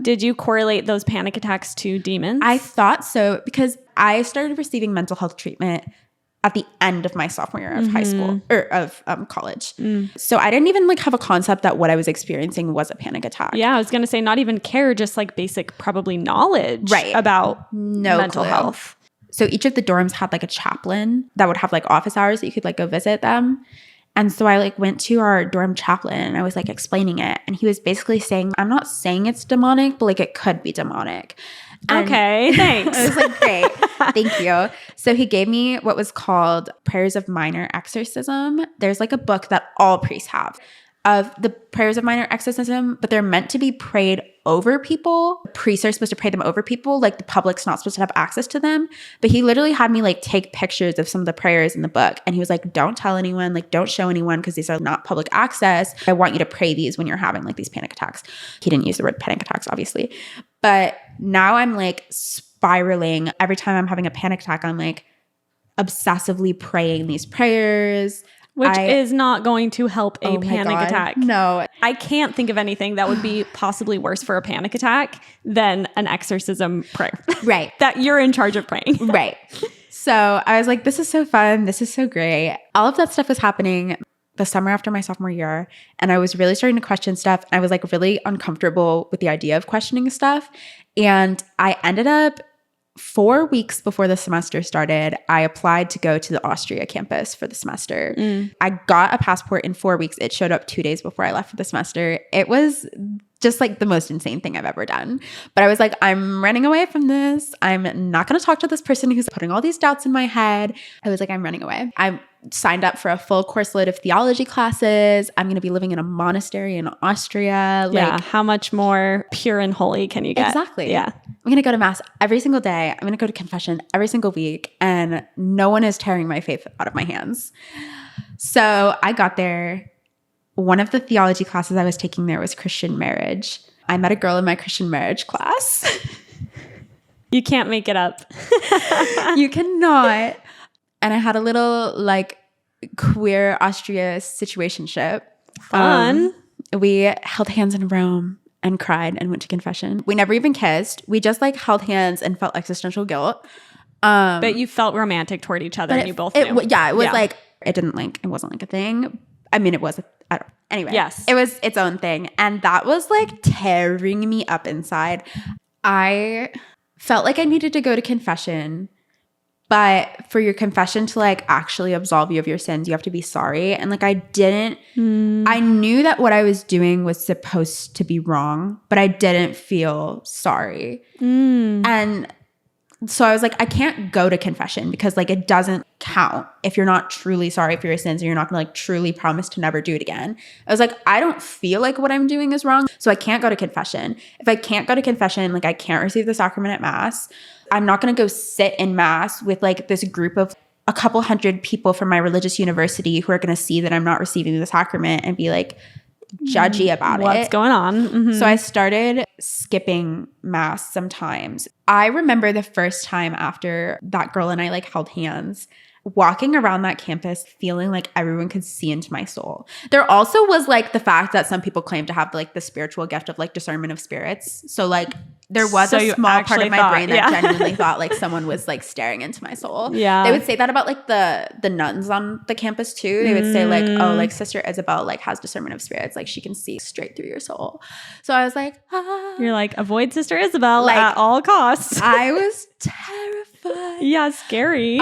S1: Did you correlate those panic attacks to demons?
S2: I thought so, because I started receiving mental health treatment at the end of my sophomore year of high school or of college. So I didn't even like have a concept that what I was experiencing was a panic attack.
S1: Yeah, I was going to say not even care, just like basic probably knowledge about mental health.
S2: So each of the dorms had like a chaplain that would have like office hours that you could like go visit them. And so I like went to our dorm chaplain and I was like explaining it. And he was basically saying, I'm not saying it's demonic, but like it could be demonic. And
S1: okay, thanks.
S2: I was like, great, thank you. So he gave me what was called Prayers of Minor Exorcism. There's like a book that all priests have of the prayers of minor exorcism, but they're meant to be prayed over people. Priests are supposed to pray them over people. Like the public's not supposed to have access to them. But he literally had me like take pictures of some of the prayers in the book. And he was like, don't tell anyone, like don't show anyone, because these are not public access. I want you to pray these when you're having like these panic attacks. He didn't use the word panic attacks, obviously. But now I'm like spiraling. Every time I'm having a panic attack, I'm like obsessively praying these prayers.
S1: Which is not going to help a panic attack.
S2: No.
S1: I can't think of anything that would be possibly worse for a panic attack than an exorcism prayer.
S2: Right.
S1: That you're in charge of praying.
S2: Right. So I was like, this is so fun. This is so great. All of that stuff was happening the summer after my sophomore year. And I was really starting to question stuff. I was like really uncomfortable with the idea of questioning stuff. And I ended up 4 weeks before the semester started, I applied to go to the Austria campus for the semester. I got a passport in 4 weeks. It showed up 2 days before I left for the semester. It was just like the most insane thing I've ever done. But I was like, I'm running away from this. I'm not going to talk to this person who's putting all these doubts in my head. I was like, I'm running away. I signed up for a full course load of theology classes. I'm going to be living in a monastery in Austria.
S1: Yeah. How much more pure and holy can you get?
S2: Exactly.
S1: Yeah.
S2: I'm going to go to mass every single day. I'm going to go to confession every single week. And no one is tearing my faith out of my hands. So I got there. One of the theology classes I was taking there was Christian marriage. I met a girl in my Christian marriage class.
S1: You can't make it up.
S2: You cannot. And I had a little like queer Austria situationship.
S1: Fun.
S2: We held hands in Rome and cried and went to confession. We never even kissed. We just like held hands and felt existential guilt.
S1: But you felt romantic toward each other and you both knew.
S2: It was like, it wasn't like a thing. I mean, it was, anyway.
S1: Yes.
S2: It was its own thing. And that was like tearing me up inside. I felt like I needed to go to confession. But for your confession to like actually absolve you of your sins, you have to be sorry. And like I didn't, I knew that what I was doing was supposed to be wrong, but I didn't feel sorry. And so I was like, I can't go to confession because like it doesn't count if you're not truly sorry for your sins and you're not gonna like truly promise to never do it again. I was like, I don't feel like what I'm doing is wrong, so I can't go to confession. If I can't go to confession, like I can't receive the sacrament at Mass. I'm not gonna go sit in Mass with like this group of a couple hundred people from my religious university who are gonna see that I'm not receiving the sacrament and be like judgy about
S1: What's going on? Mm-hmm.
S2: So I started skipping Mass sometimes. I remember the first time after that girl and I like held hands, walking around that campus feeling like everyone could see into my soul. There also was like the fact that some people claim to have like the spiritual gift of like discernment of spirits. So like there was a small part of my brain that genuinely thought like someone was like staring into my soul.
S1: Yeah.
S2: They would say that about like the nuns on the campus too. They would say like, oh, like Sister Isabel like has discernment of spirits. Like she can see straight through your soul. So I was like, ah.
S1: You're like, avoid Sister Isabel
S2: like,
S1: at all costs.
S2: I was terrified.
S1: Yeah, scary.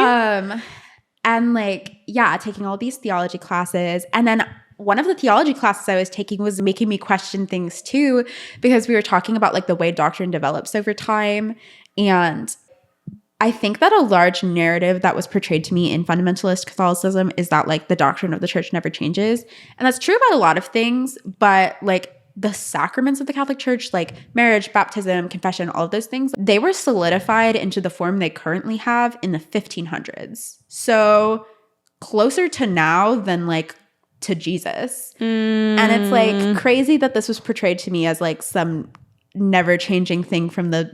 S2: And like, yeah, taking all these theology classes. And then one of the theology classes I was taking was making me question things too, because we were talking about like the way doctrine develops over time. And I think that a large narrative that was portrayed to me in fundamentalist Catholicism is that like the doctrine of the church never changes. And that's true about a lot of things, but like the sacraments of the Catholic Church, like marriage, baptism, confession, all of those things, they were solidified into the form they currently have in the 1500s. So closer to now than like to Jesus. And it's like crazy that this was portrayed to me as like some never changing thing from the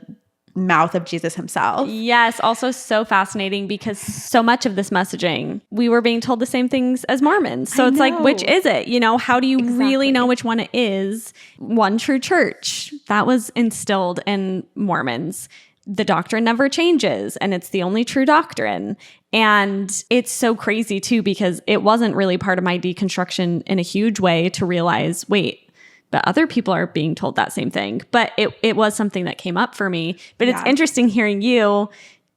S2: mouth of Jesus himself.
S1: Yes, also so fascinating because so much of this messaging, we were being told the same things as Mormons. So it's like, which is it? You know, how do you really know which one it is? One true church. That was instilled in Mormons. The doctrine never changes and it's the only true doctrine. And it's so crazy too, because it wasn't really part of my deconstruction in a huge way to realize, wait, but other people are being told that same thing. But it was something that came up for me. But it's interesting hearing you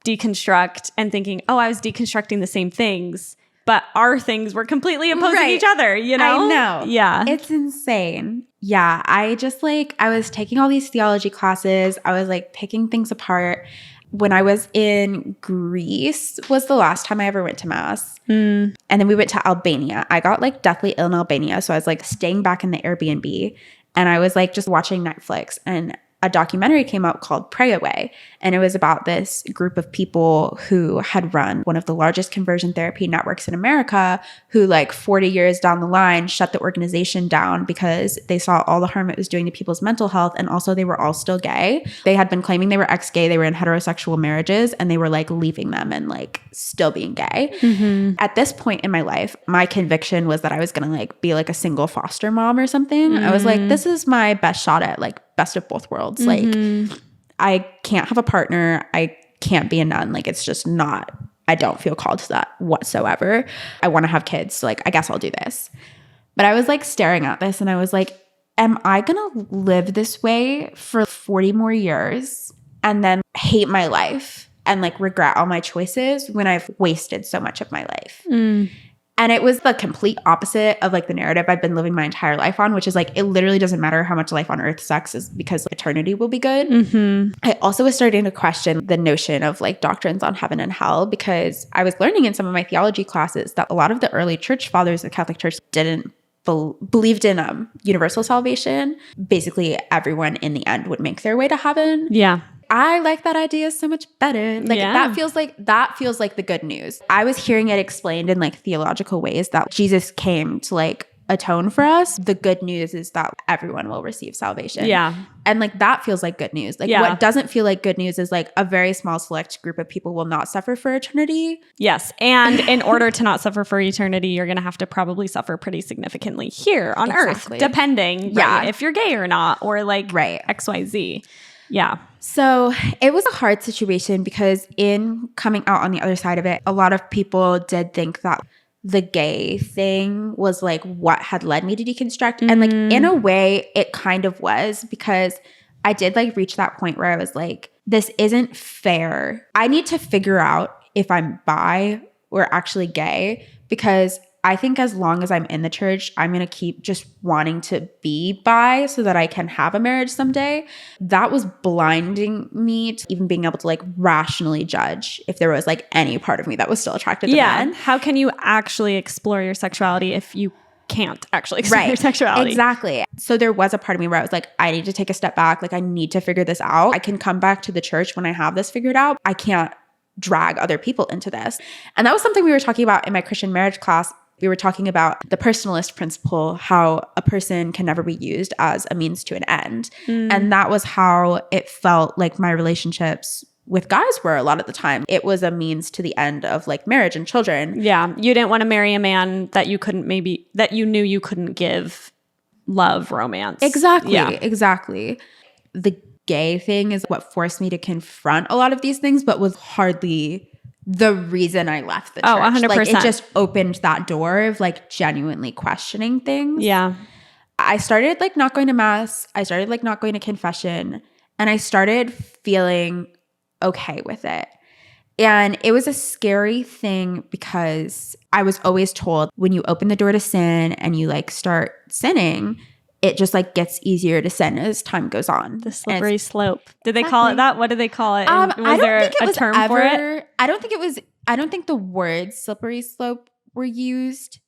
S1: deconstruct and thinking, oh, I was deconstructing the same things, but our things were completely opposing each other, you know?
S2: I know.
S1: Yeah.
S2: It's insane. Yeah. I just like, I was taking all these theology classes. I was like picking things apart. When I was in Greece was the last time I ever went to Mass. And then we went to Albania. I got like deathly ill in Albania. So I was like staying back in the Airbnb and I was like just watching Netflix and a documentary came out called Pray Away. And it was about this group of people who had run one of the largest conversion therapy networks in America, who like 40 years down the line shut the organization down because they saw all the harm it was doing to people's mental health. And also they were all still gay. They had been claiming they were ex-gay. They were in heterosexual marriages and they were like leaving them and like still being gay. At this point in my life, my conviction was that I was going to like be like a single foster mom or something. I was like, this is my best shot at like best of both worlds. Like I can't have a partner. I can't be a nun. Like it's just not, I don't feel called to that whatsoever. I want to have kids. So like, I guess I'll do this. But I was like staring at this and I was like, am I going to live this way for 40 more years and then hate my life and like regret all my choices when I've wasted so much of my life? And it was the complete opposite of like the narrative I've been living my entire life on, which is like, it literally doesn't matter how much life on earth sucks is because eternity will be good. I also was starting to question the notion of like doctrines on heaven and hell, because I was learning in some of my theology classes that a lot of the early church fathers of the Catholic Church didn't believed in universal salvation. Basically, everyone in the end would make their way to heaven.
S1: Yeah.
S2: I like that idea so much better. Like that feels like the good news. I was hearing it explained in like theological ways that Jesus came to like atone for us. The good news is that everyone will receive salvation.
S1: Yeah.
S2: And like that feels like good news. Like what doesn't feel like good news is like a very small select group of people will not suffer for eternity.
S1: Yes. And in order to not suffer for eternity, you're going to have to probably suffer pretty significantly here on earth, depending if you're gay or not, or like XYZ. Yeah.
S2: So it was a hard situation because in coming out on the other side of it, a lot of people did think that the gay thing was like what had led me to deconstruct. And like in a way it kind of was, because I did like reach that point where I was like, this isn't fair. I need to figure out if I'm bi or actually gay, because I think as long as I'm in the church, I'm going to keep just wanting to be bi so that I can have a marriage someday. That was blinding me to even being able to like rationally judge if there was like any part of me that was still attracted to men.
S1: How can you actually explore your sexuality if you can't actually explore your sexuality?
S2: Exactly. So there was a part of me where I was like, I need to take a step back. Like I need to figure this out. I can come back to the church when I have this figured out. I can't drag other people into this. And that was something we were talking about in my Christian marriage class. We were talking about the personalist principle, how a person can never be used as a means to an end. And that was how it felt like my relationships with guys were a lot of the time. It was a means to the end of like marriage and children.
S1: Yeah. You didn't want to marry a man that you that you knew you couldn't give love, romance.
S2: Exactly.
S1: Yeah.
S2: Exactly. The gay thing is what forced me to confront a lot of these things, but was hardly the reason I left the church.
S1: 100%.
S2: Like it just opened that door of like genuinely questioning things.
S1: Yeah.
S2: I started like not going to mass. I started like not going to confession, and I started feeling okay with it. And it was a scary thing because I was always told when you open the door to sin and you like start sinning, it just like gets easier to sin as time goes on.
S1: The slippery slope. Did they call it that? What did they call it?
S2: I don't think it was
S1: term
S2: ever,
S1: for it?
S2: I don't think the words slippery slope were used,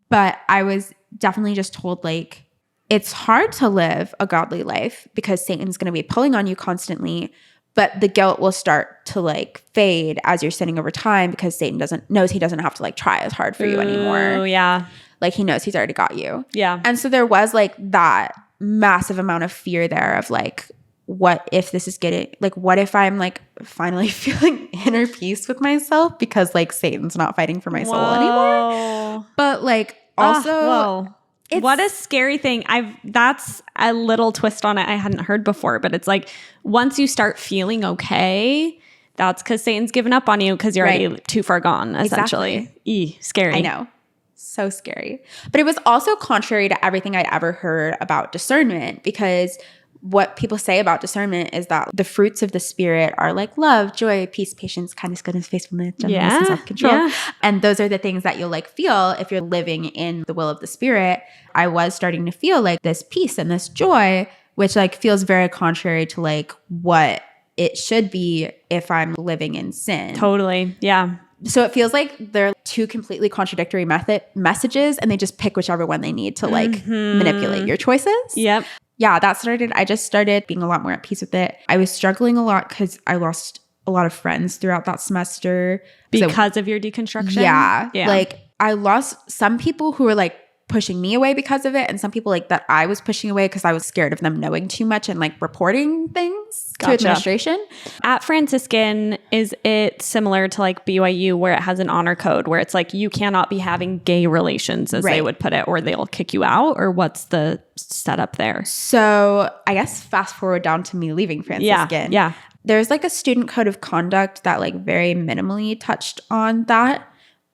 S2: but I was definitely just told like, it's hard to live a godly life because Satan's going to be pulling on you constantly, but the guilt will start to like fade as you're sinning over time because Satan knows he doesn't have to like try as hard for you anymore.
S1: Oh, yeah.
S2: Like he knows he's already got you.
S1: Yeah.
S2: And so there was like that massive amount of fear there of like, what if this is getting, like, what if I'm like finally feeling inner peace with myself because like Satan's not fighting for my soul anymore. But like also,
S1: what a scary thing. That's a little twist on it I hadn't heard before, but it's like once you start feeling okay, that's because Satan's given up on you because you're already too far gone, essentially.
S2: Exactly.
S1: Scary.
S2: I know. So scary. But it was also contrary to everything I'd ever heard about discernment, because what people say about discernment is that the fruits of the Spirit are like love, joy, peace, patience, kindness, goodness, faithfulness, gentleness, and self-control. Yeah. And those are the things that you'll like feel if you're living in the will of the Spirit. I was starting to feel like this peace and this joy, which like feels very contrary to like what it should be if I'm living in sin.
S1: Totally. Yeah.
S2: So it feels like they're two completely contradictory messages, and they just pick whichever one they need to like manipulate your choices.
S1: Yep.
S2: Yeah, I just started being a lot more at peace with it. I was struggling a lot because I lost a lot of friends throughout that semester.
S1: Because of your deconstruction?
S2: Yeah. Like I lost some people who were like pushing me away because of it, and some people like that I was pushing away because I was scared of them knowing too much and like reporting things to administration.
S1: At Franciscan, is it similar to like BYU where it has an honor code where it's like you cannot be having gay relations, as they would put it, or they'll kick you out? Or what's the setup there?
S2: So I guess fast forward down to me leaving Franciscan.
S1: Yeah.
S2: There's like a student code of conduct that like very minimally touched on that,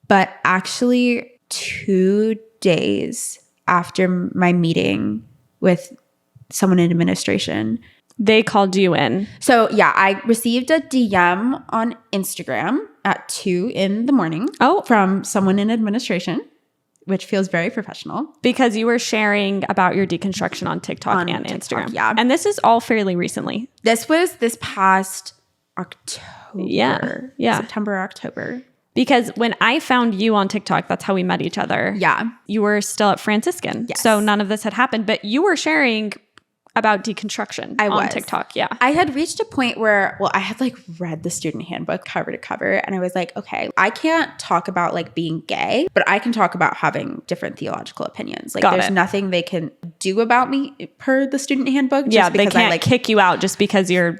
S2: but actually 2 days after my meeting with someone in administration,
S1: they called you in.
S2: So yeah, I received a DM on Instagram at 2 a.m. from someone in administration, which feels very professional. Because
S1: you were sharing about your deconstruction on TikTok and Instagram.
S2: Yeah.
S1: And this is all fairly recently.
S2: This was this past October.
S1: Yeah.
S2: September, October.
S1: Because when I found you on TikTok, that's how we met each other.
S2: Yeah.
S1: You were still at Franciscan.
S2: Yes.
S1: So none of this had happened, but you were sharing about deconstruction on TikTok. Yeah.
S2: I had reached a point where, I had like read the student handbook cover to cover, and I was like, okay, I can't talk about like being gay, but I can talk about having different theological opinions. Like there's nothing they can do about me per the student handbook. Just
S1: they can't kick you out just because you're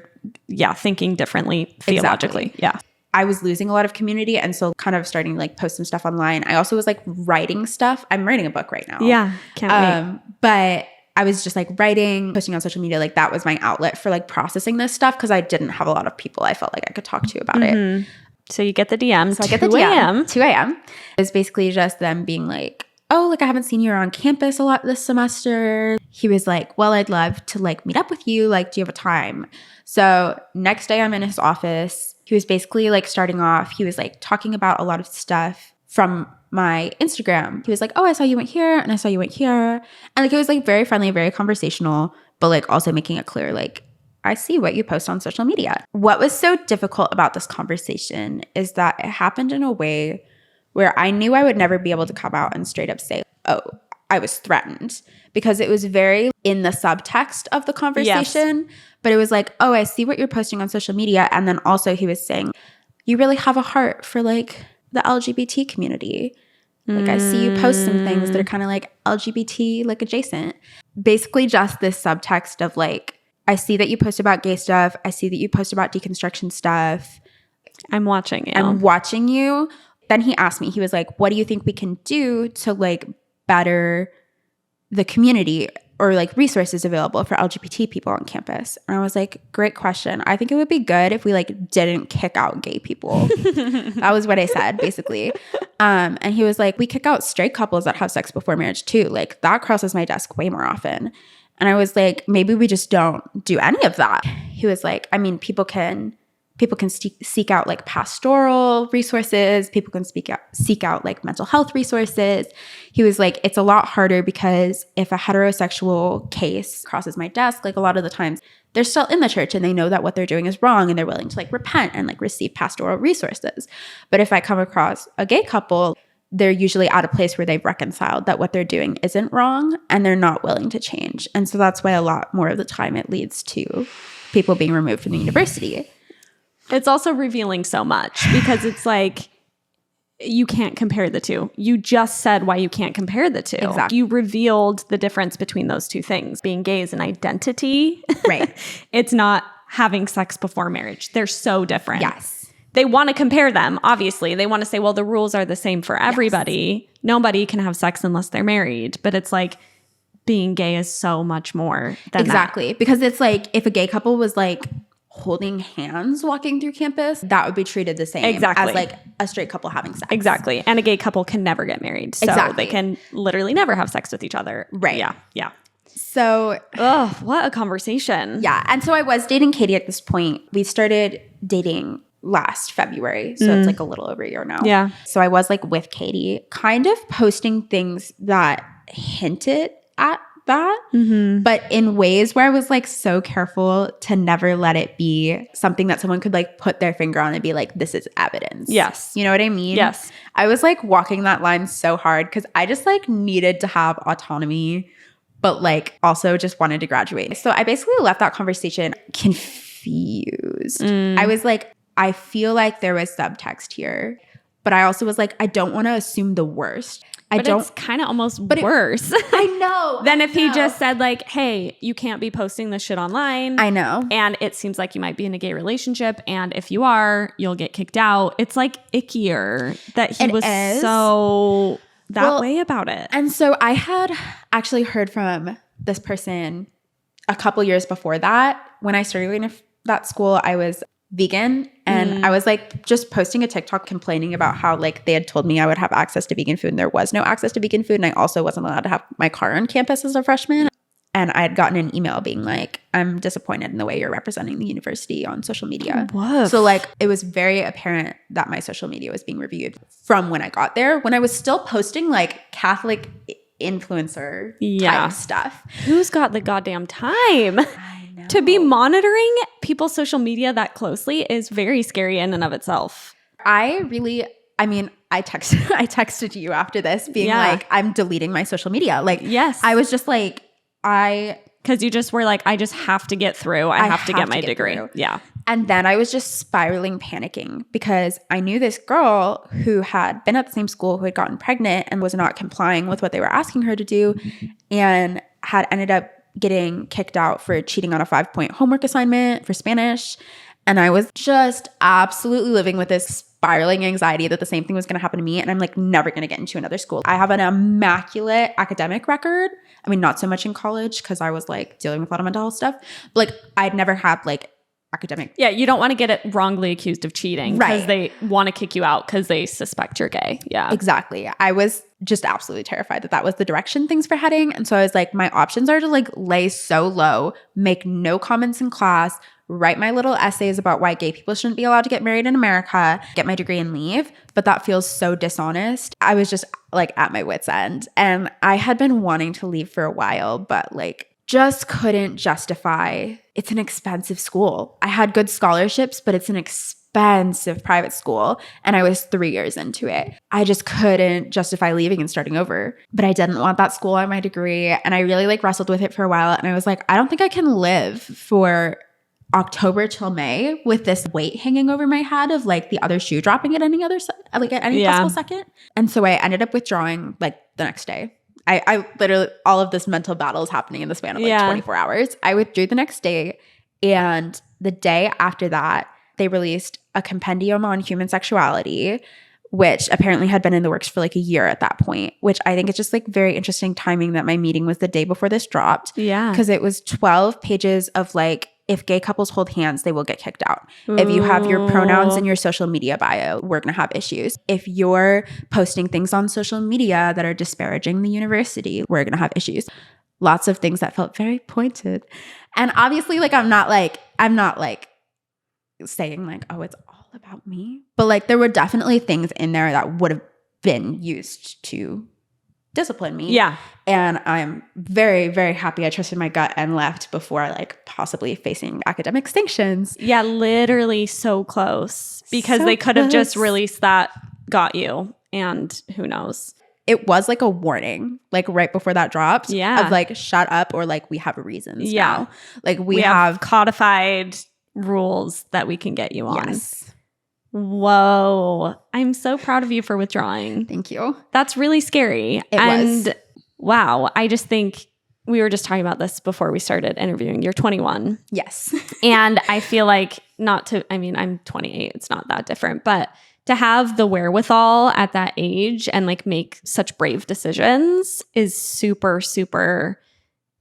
S1: thinking differently theologically.
S2: Exactly.
S1: Yeah.
S2: I was losing a lot of community, and so kind of starting to like post some stuff online. I also was like writing stuff. I'm writing a book right now.
S1: Yeah. Can't wait.
S2: But I was just like writing, posting on social media. Like that was my outlet for like processing this stuff because I didn't have a lot of people I felt like I could talk to about it.
S1: So you get the DM.
S2: So I get the DM. 2 a.m. It's basically just them being like, oh, like I haven't seen you around campus a lot this semester. He was like, well, I'd love to like meet up with you. Like, do you have a time? So next day I'm in his office. He was basically like starting off, he was like talking about a lot of stuff from my Instagram. He was like, oh, I saw you went here and I saw you went here. And like, it was like very friendly, very conversational, but like also making it clear, like, I see what you post on social media. What was so difficult about this conversation is that it happened in a way where I knew I would never be able to come out and straight up say, oh, I was threatened, because it was very in the subtext of the conversation. Yes. But it was like, oh, I see what you're posting on social media. And then also he was saying, you really have a heart for like the LGBT community. Like I see you post some things that are kind of like LGBT like adjacent. Basically just this subtext of like, I see that you post about gay stuff. I see that you post about deconstruction stuff.
S1: I'm watching you.
S2: I'm watching you. Then he asked me, he was like, what do you think we can do to like better the community or like resources available for LGBT people on campus? And I was like, great question. I think it would be good if we like didn't kick out gay people. That was what I said, basically. And he was like, we kick out straight couples that have sex before marriage too. Like that crosses my desk way more often. And I was like, maybe we just don't do any of that. He was like, I mean, people can seek out like pastoral resources. People can seek out like mental health resources. He was like, it's a lot harder because if a heterosexual case crosses my desk, like a lot of the times they're still in the church and they know that what they're doing is wrong and they're willing to like repent and like receive pastoral resources. But if I come across a gay couple, they're usually at a place where they've reconciled that what they're doing isn't wrong and they're not willing to change. And so that's why a lot more of the time it leads to people being removed from the university.
S1: It's also revealing so much because it's like, you can't compare the two. You just said why you can't compare the two.
S2: Exactly.
S1: You revealed the difference between those two things. Being gay is an identity.
S2: Right.
S1: It's not having sex before marriage. They're so different.
S2: Yes.
S1: They want to compare them, obviously. They want to say, well, the rules are the same for everybody. Yes. Nobody can have sex unless they're married. But it's like, being gay is so much more than
S2: exactly. That. Because it's like, if a gay couple was like holding hands walking through campus, that would be treated the same as like a straight couple having sex.
S1: Exactly. And a gay couple can never get married. So they can literally never have sex with each other.
S2: Right.
S1: Yeah. Yeah.
S2: So,
S1: what a conversation.
S2: Yeah. And so I was dating Katie at this point. We started dating last February. So it's like a little over a year now.
S1: Yeah.
S2: So I was like with Katie, kind of posting things that hinted at that, but in ways where I was like so careful to never let it be something that someone could like put their finger on and be like, this is evidence.
S1: Yes.
S2: You know what I mean?
S1: Yes.
S2: I was like walking that line so hard because I just like needed to have autonomy, but like also just wanted to graduate. So I basically left that conversation confused. I was like, I feel like there was subtext here, but I also was like, I don't want to assume the worst.
S1: It's kind of almost worse.
S2: I know.
S1: Than if he just said like, hey, you can't be posting this shit online.
S2: I know.
S1: And it seems like you might be in a gay relationship. And if you are, you'll get kicked out. It's like ickier that he was so that way about it.
S2: And so I had actually heard from this person a couple years before that. When I started going to that school, I was vegan and I was like just posting a TikTok complaining about how like they had told me I would have access to vegan food and there was no access to vegan food, and I also wasn't allowed to have my car on campus as a freshman. And I had gotten an email being like, I'm disappointed in the way you're representing the university on social media.
S1: Woof.
S2: So like it was very apparent that my social media was being reviewed from when I got there, when I was still posting like Catholic influencer type stuff.
S1: Who's got the goddamn time? To be monitoring people's social media that closely is very scary in and of itself.
S2: I texted you after this being like, I'm deleting my social media. Like,
S1: yes.
S2: I was just like,
S1: because you just were like, I just have to get through. I have to get my degree. Through. Yeah.
S2: And then I was just spiraling, panicking because I knew this girl who had been at the same school who had gotten pregnant and was not complying with what they were asking her to do and had ended up getting kicked out for cheating on a 5-point homework assignment for Spanish. And I was just absolutely living with this spiraling anxiety that the same thing was going to happen to me. And I'm like never going to get into another school. I have an immaculate academic record. I mean, not so much in college because I was like dealing with a lot of mental health stuff. But like I'd never had like academic.
S1: Yeah, you don't want to get it wrongly accused of cheating because they want to kick you out because they suspect you're gay. Yeah,
S2: exactly. I was just absolutely terrified that that was the direction things were heading. And so I was like, my options are to like lay so low, make no comments in class, write my little essays about why gay people shouldn't be allowed to get married in America, get my degree and leave. But that feels so dishonest. I was just like at my wit's end. And I had been wanting to leave for a while, but like just couldn't justify. It's an expensive school. I had good scholarships, but it's an expensive private school. And I was 3 years into it. I just couldn't justify leaving and starting over. But I didn't want that school on my degree. And I really like wrestled with it for a while. And I was like, I don't think I can live for October till May with this weight hanging over my head of like the other shoe dropping at any possible second. And so I ended up withdrawing like the next day. I literally, all of this mental battle is happening in the span of like 24 hours. I withdrew the next day. And the day after that, they released a compendium on human sexuality, which apparently had been in the works for like a year at that point, which I think is just like very interesting timing that my meeting was the day before this dropped.
S1: Yeah.
S2: Because it was 12 pages of like, if gay couples hold hands, they will get kicked out. Ooh. If you have your pronouns in your social media bio, we're going to have issues. If you're posting things on social media that are disparaging the university, we're going to have issues. Lots of things that felt very pointed. And obviously, like, I'm not like saying like, oh, it's all about me. But like, there were definitely things in there that would have been used to discipline me.
S1: Yeah.
S2: And I'm very, very happy I trusted my gut and left before like possibly facing academic sanctions.
S1: Yeah, literally so close. Because they could have just released that, got you, and who knows.
S2: It was like a warning, like right before that dropped.
S1: Yeah.
S2: Of like, shut up, or like, we have reasons
S1: yeah.
S2: now. Like we have
S1: codified rules that we can get you on.
S2: Yes.
S1: Whoa. I'm so proud of you for withdrawing.
S2: Thank you.
S1: That's really scary.
S2: It was.
S1: Wow. I just think we were just talking about this before we started interviewing. You're 21.
S2: Yes.
S1: And I feel like I'm 28. It's not that different. But to have the wherewithal at that age and like make such brave decisions is super, super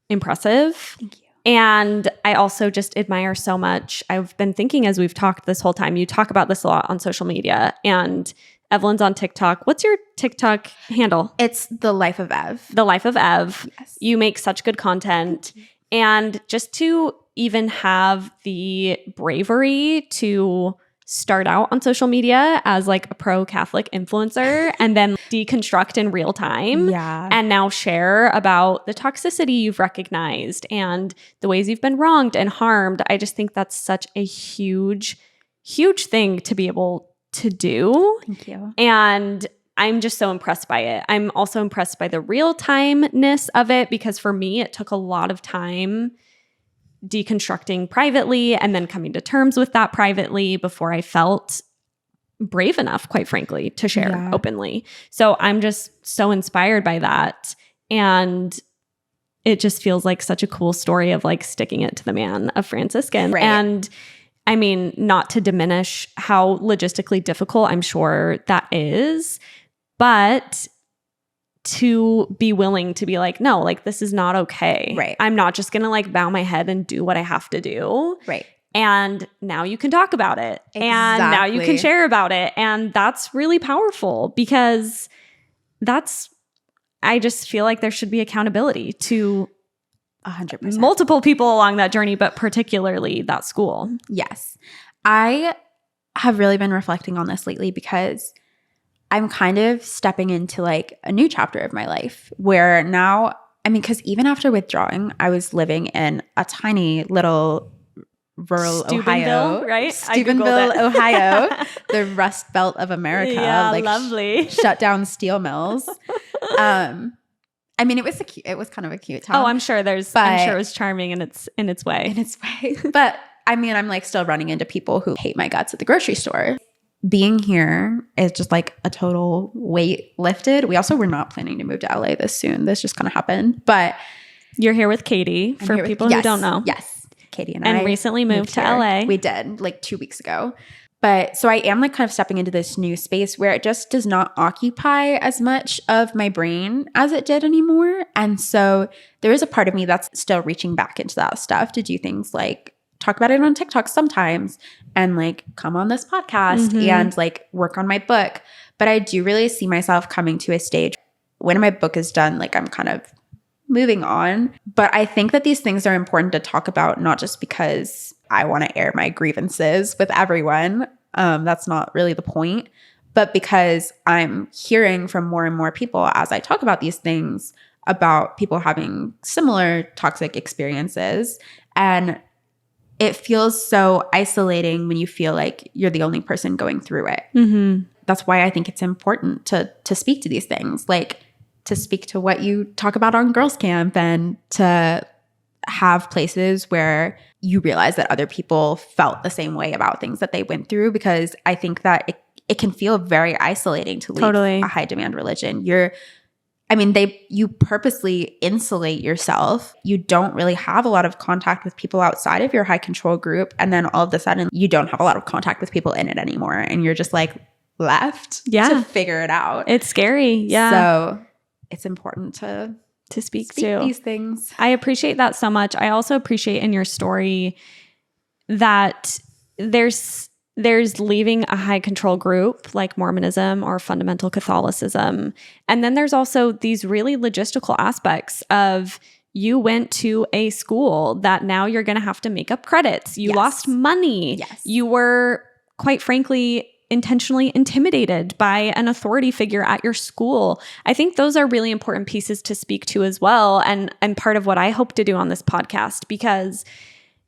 S1: impressive.
S2: Thank you.
S1: And I also just admire so much. I've been thinking as we've talked this whole time, you talk about this a lot on social media, and Evelyn's on TikTok. What's your TikTok handle?
S2: It's The Life of Ev.
S1: The Life of Ev.
S2: Yes.
S1: You make such good content. And just to even have the bravery to start out on social media as like a pro-Catholic influencer and then deconstruct in real time.
S2: Yeah.
S1: And now share about the toxicity you've recognized and the ways you've been wronged and harmed. I just think that's such a huge, huge thing to be able to do.
S2: Thank you.
S1: And I'm just so impressed by it. I'm also impressed by the real-timeness of it, because for me, it took a lot of time deconstructing privately and then coming to terms with that privately before I felt brave enough, quite frankly, to share openly. So I'm just so inspired by that. And it just feels like such a cool story of like sticking it to the man of Franciscan.
S2: Right.
S1: And I mean, not to diminish how logistically difficult I'm sure that is, but to be willing to be like, no, like this is not okay.
S2: Right.
S1: I'm not just going to like bow my head and do what I have to do.
S2: Right.
S1: And now you can talk about it.
S2: Exactly.
S1: And now you can share about it. And that's really powerful, because I just feel like there should be accountability to
S2: 100%.
S1: multiple people along that journey, but particularly that school.
S2: Yes. I have really been reflecting on this lately, because I'm kind of stepping into like a new chapter of my life where now, because even after withdrawing, I was living in a tiny little rural Ohio.
S1: Right?
S2: Steubenville, Ohio, the Rust Belt of America.
S1: Yeah,
S2: like
S1: lovely.
S2: Shut down steel mills. It was kind of a cute town.
S1: Oh, I'm sure it was charming in its way.
S2: In its way. But I'm like still running into people who hate my guts at the grocery store. Being here is just like a total weight lifted. We also were not planning to move to LA this soon. This just kind of happened. But
S1: you're here with Katie, for people who don't know.
S2: Yes. Katie and I.
S1: And recently moved to LA.
S2: We did, like 2 weeks ago. But so I am like kind of stepping into this new space where it just does not occupy as much of my brain as it did anymore. And so there is a part of me that's still reaching back into that stuff to do things like talk about it on TikTok sometimes and like come on this podcast and like work on my book. But I do really see myself coming to a stage when my book is done, like I'm kind of moving on. But I think that these things are important to talk about, not just because I want to air my grievances with everyone. That's not really the point. But because I'm hearing from more and more people as I talk about these things about people having similar toxic experiences, and it feels so isolating when you feel like you're the only person going through it.
S1: Mm-hmm.
S2: That's why I think it's important to speak to these things, like to speak to what you talk about on girls' camp, and to have places where you realize that other people felt the same way about things that they went through, because I think that it can feel very isolating to leave a high demand religion. You purposely insulate yourself. You don't really have a lot of contact with people outside of your high control group. And then all of a sudden you don't have a lot of contact with people in it anymore. And you're just like left to figure it out.
S1: It's scary. Yeah.
S2: So it's important to
S1: speak to
S2: these things.
S1: I appreciate that so much. I also appreciate in your story that there's leaving a high control group like Mormonism or fundamental Catholicism. And then there's also these really logistical aspects of you went to a school that now you're going to have to make up credits. You lost money.
S2: Yes.
S1: You were, quite frankly, intentionally intimidated by an authority figure at your school. I think those are really important pieces to speak to as well. And part of what I hope to do on this podcast, because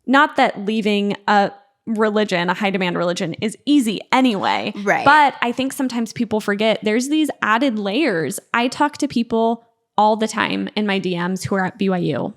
S1: not that leaving a high demand religion is easy anyway.
S2: Right.
S1: But I think sometimes people forget there's these added layers. I talk to people all the time in my DMs who are at BYU,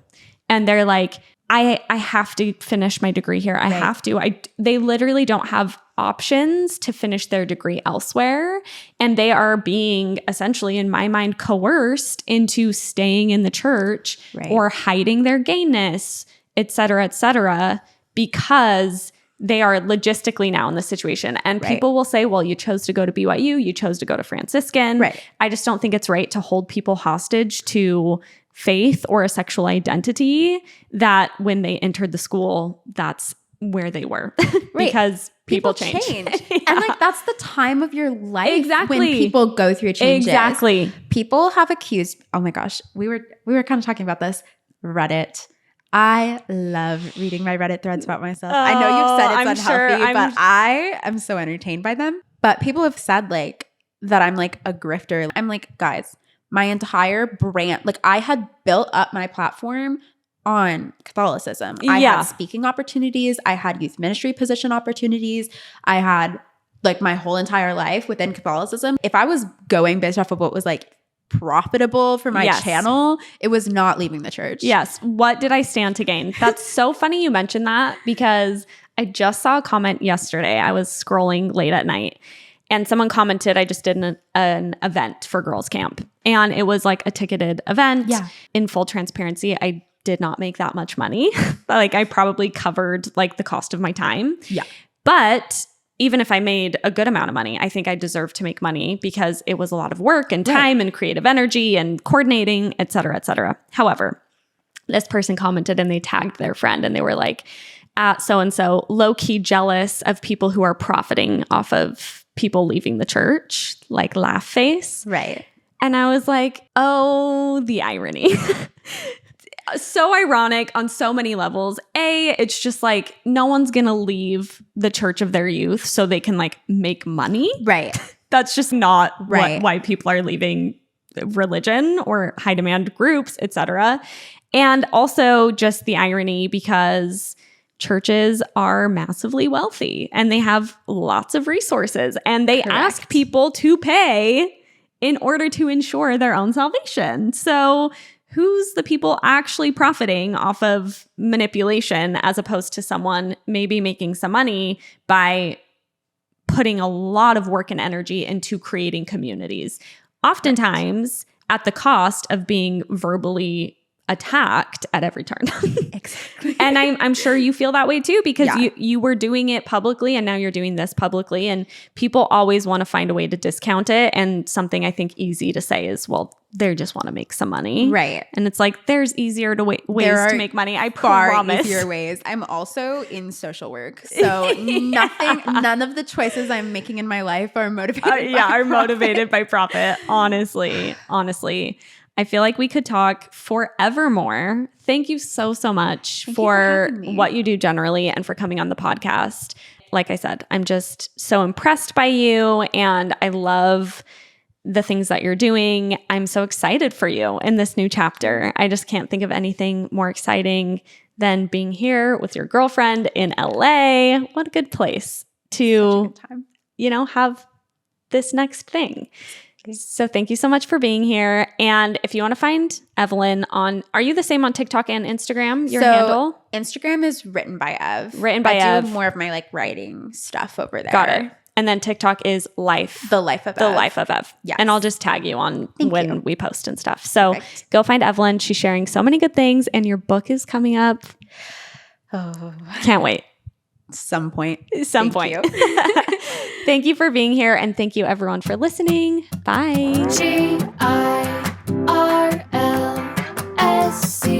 S1: and they're like, I have to finish my degree here. I have to. They literally don't have options to finish their degree elsewhere. And they are being essentially, in my mind, coerced into staying in the church or hiding their gayness, et cetera, because they are logistically now in this situation. And people will say, well, you chose to go to BYU, you chose to go to Franciscan.
S2: Right.
S1: I just don't think it's right to hold people hostage to faith or a sexual identity that when they entered the school, that's where they were. Because people change.
S2: And like that's the time of your life when people go through changes.
S1: Exactly.
S2: People have accused, oh my gosh, we were kind of talking about this, Reddit. I love reading my Reddit threads about myself. I know you've said it's unhealthy, but I am so entertained by them. But people have said like that I'm like a grifter. I'm like, guys, my entire brand, like I had built up my platform on Catholicism. I had speaking opportunities. I had youth ministry position opportunities. I had like my whole entire life within Catholicism. If I was going based off of what was like profitable for my channel, it was not leaving the church.
S1: Yes. What did I stand to gain? That's so funny you mentioned that, because I just saw a comment yesterday. I was scrolling late at night and someone commented, I just did an event for girls camp, and it was like a ticketed event. In full transparency, I did not make that much money. Like I probably covered like the cost of my time. But even if I made a good amount of money, I think I deserve to make money because it was a lot of work and time and creative energy and coordinating, et cetera, et cetera. However, this person commented and they tagged their friend and they were like, at so-and-so, low-key jealous of people who are profiting off of people leaving the church, like laugh face.
S2: Right.
S1: And I was like, oh, the irony. So ironic on so many levels. It's just like no one's going to leave the church of their youth so they can like make money.
S2: Right.
S1: That's just not why people are leaving religion or high demand groups, etc. And also just the irony because churches are massively wealthy and they have lots of resources and they ask people to pay in order to ensure their own salvation. So who's the people actually profiting off of manipulation as opposed to someone maybe making some money by putting a lot of work and energy into creating communities, oftentimes at the cost of being verbally attacked at every turn.
S2: Exactly.
S1: And I'm sure you feel that way too, because you were doing it publicly and now you're doing this publicly, and people always want to find a way to discount it. And something I think easy to say is, well, they just want to make some money.
S2: Right.
S1: And it's like, there's easier ways to make money. I
S2: far
S1: promise.
S2: Easier ways. I'm also in social work. So none of the choices I'm making in my life are motivated by
S1: motivated by profit. Honestly. I feel like we could talk forevermore. Thank you so much for what you do generally and for coming on the podcast. Like I said, I'm just so impressed by you and I love the things that you're doing. I'm so excited for you in this new chapter. I just can't think of anything more exciting than being here with your girlfriend in LA. What a good place to, have this next thing. So thank you so much for being here. And if you want to find Evelyn are you the same on TikTok and Instagram, your handle?
S2: Instagram is written by Ev.
S1: I
S2: do more of my writing stuff over there.
S1: Got it. And then TikTok is
S2: The Life of Ev.
S1: Yes. And I'll just tag you on when we post and stuff. So go find Evelyn. She's sharing so many good things and your book is coming up.
S2: Oh,
S1: can't wait.
S2: Some point.
S1: Thank you. Thank you for being here. And thank you everyone for listening. Bye.
S2: GIRLSC